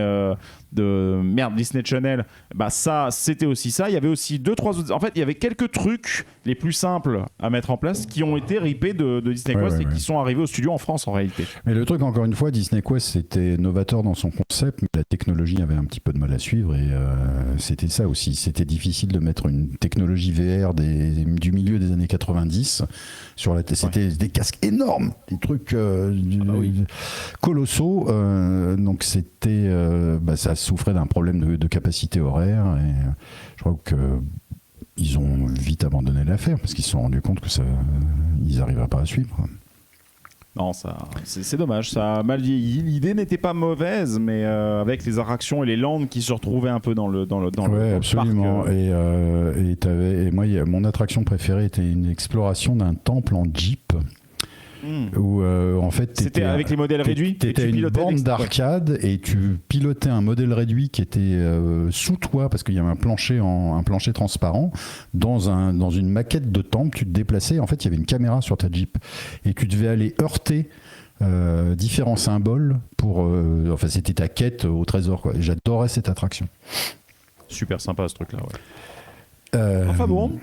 Disney Channel, bah ça, c'était aussi ça. Il y avait aussi 2-3 autres. En fait, il y avait quelques trucs les plus simples à mettre en place qui ont été ripés de Disney Quest et qui sont arrivés au studio en France en réalité. Mais le truc, encore une fois, Disney Quest, c'était novateur dans son concept, mais la technologie avait un petit peu de mal à suivre et c'était ça aussi. C'était difficile de mettre une technologie VR du milieu des années 90 sur la c'était des casques énormes, des trucs colossaux. Donc c'était, ça souffrait d'un problème de capacité horaire et je crois que ils ont vite abandonné l'affaire parce qu'ils se sont rendus compte que ils n'arriveraient pas à suivre. Non, c'est dommage, ça a mal vieilli. L'idée n'était pas mauvaise, mais avec les attractions et les landes qui se retrouvaient un peu dans le absolument. Parc. Et moi, mon attraction préférée était une exploration d'un temple en Jeep. Où en fait c'était avec les modèles réduits. T'étais une borne d'arcade et tu pilotais un modèle réduit qui était sous toi parce qu'il y avait un plancher transparent dans une maquette de temple. Tu te déplaçais, en fait il y avait une caméra sur ta Jeep et tu devais aller heurter différents symboles pour c'était ta quête au trésor quoi. Et j'adorais cette attraction. Super sympa ce truc là. Enfin bon.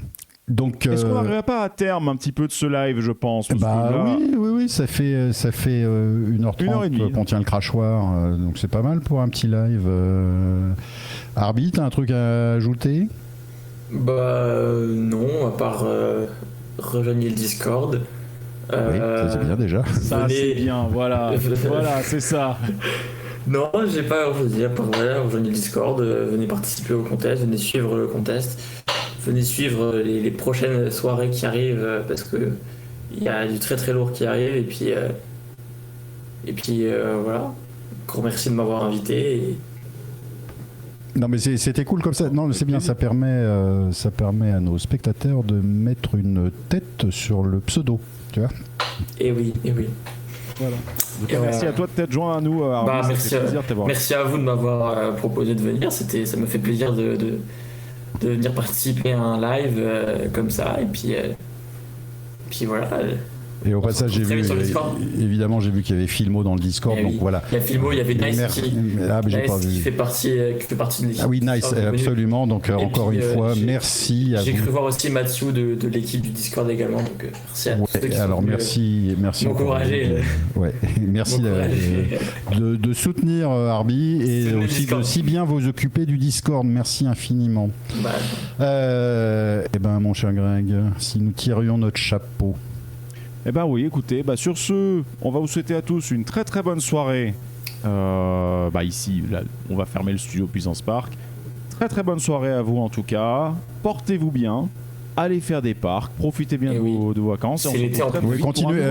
Donc, est-ce qu'on n'arriverait pas à terme un petit peu de ce live, je pense parce que là... oui, ça fait 1h30 qu'on tient le crachoir, donc c'est pas mal pour un petit live. Arbi, t'as un truc à ajouter? Non, à part rejoignez le Discord. Oui, ça c'est bien déjà. Ça c'est bien, voilà, voilà, c'est ça. Non, j'ai pas grand chose à dire, à part voilà, rejoignez le Discord, venez participer au contest, venez suivre le contest, venez suivre les prochaines soirées qui arrivent, parce que il y a du très très lourd qui arrive, et puis voilà. Encore merci de m'avoir invité. Non mais c'était cool comme ça. Non, c'est bien, ça permet à nos spectateurs de mettre une tête sur le pseudo, tu vois. Et oui. Voilà. Merci à toi de t'être joint à nous. Merci à vous de m'avoir proposé de venir. Ça me fait plaisir de venir participer à un live comme ça. Et puis voilà. Et au passage, j'ai vu qu'il y avait Filmo dans le Discord, donc voilà. Il y a Filmo, il y avait Nice aussi. Qui fait partie de l'équipe. Ah oui, Nice, absolument. Donc encore une fois, merci à vous. J'ai cru voir aussi Mathieu de l'équipe du Discord également. Donc merci à tous ceux qui alors merci m'encourager. Merci de soutenir Arbi et aussi de si bien vous occuper du Discord. Merci infiniment. Mon cher Greg, si nous tirions notre chapeau. Eh ben oui, écoutez, sur ce, on va vous souhaiter à tous une très très bonne soirée. Ici, là, on va fermer le studio Puissance Park. Très très bonne soirée à vous en tout cas. Portez-vous bien. Allez faire des parcs. Profitez bien de vos vacances. Continuez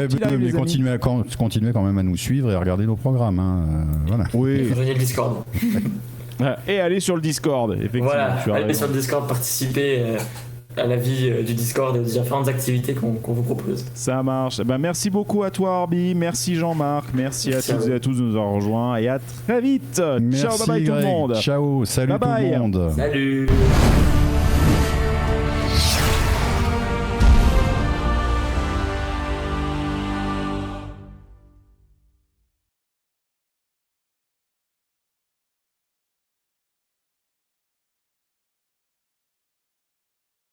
quand même à nous suivre et à regarder nos programmes. Voilà. Oui. Rejoignez le Discord. Et allez sur le Discord, effectivement. Voilà, allez sur le Discord, participer à la vie du Discord et aux différentes activités qu'on vous propose. Ça marche. Merci beaucoup à toi Arbi, merci Jean-Marc, merci à toutes et à tous de nous avoir rejoints et à très vite. Merci, ciao, bye bye Greg. Tout le monde. Ciao, salut bye tout le monde. Salut.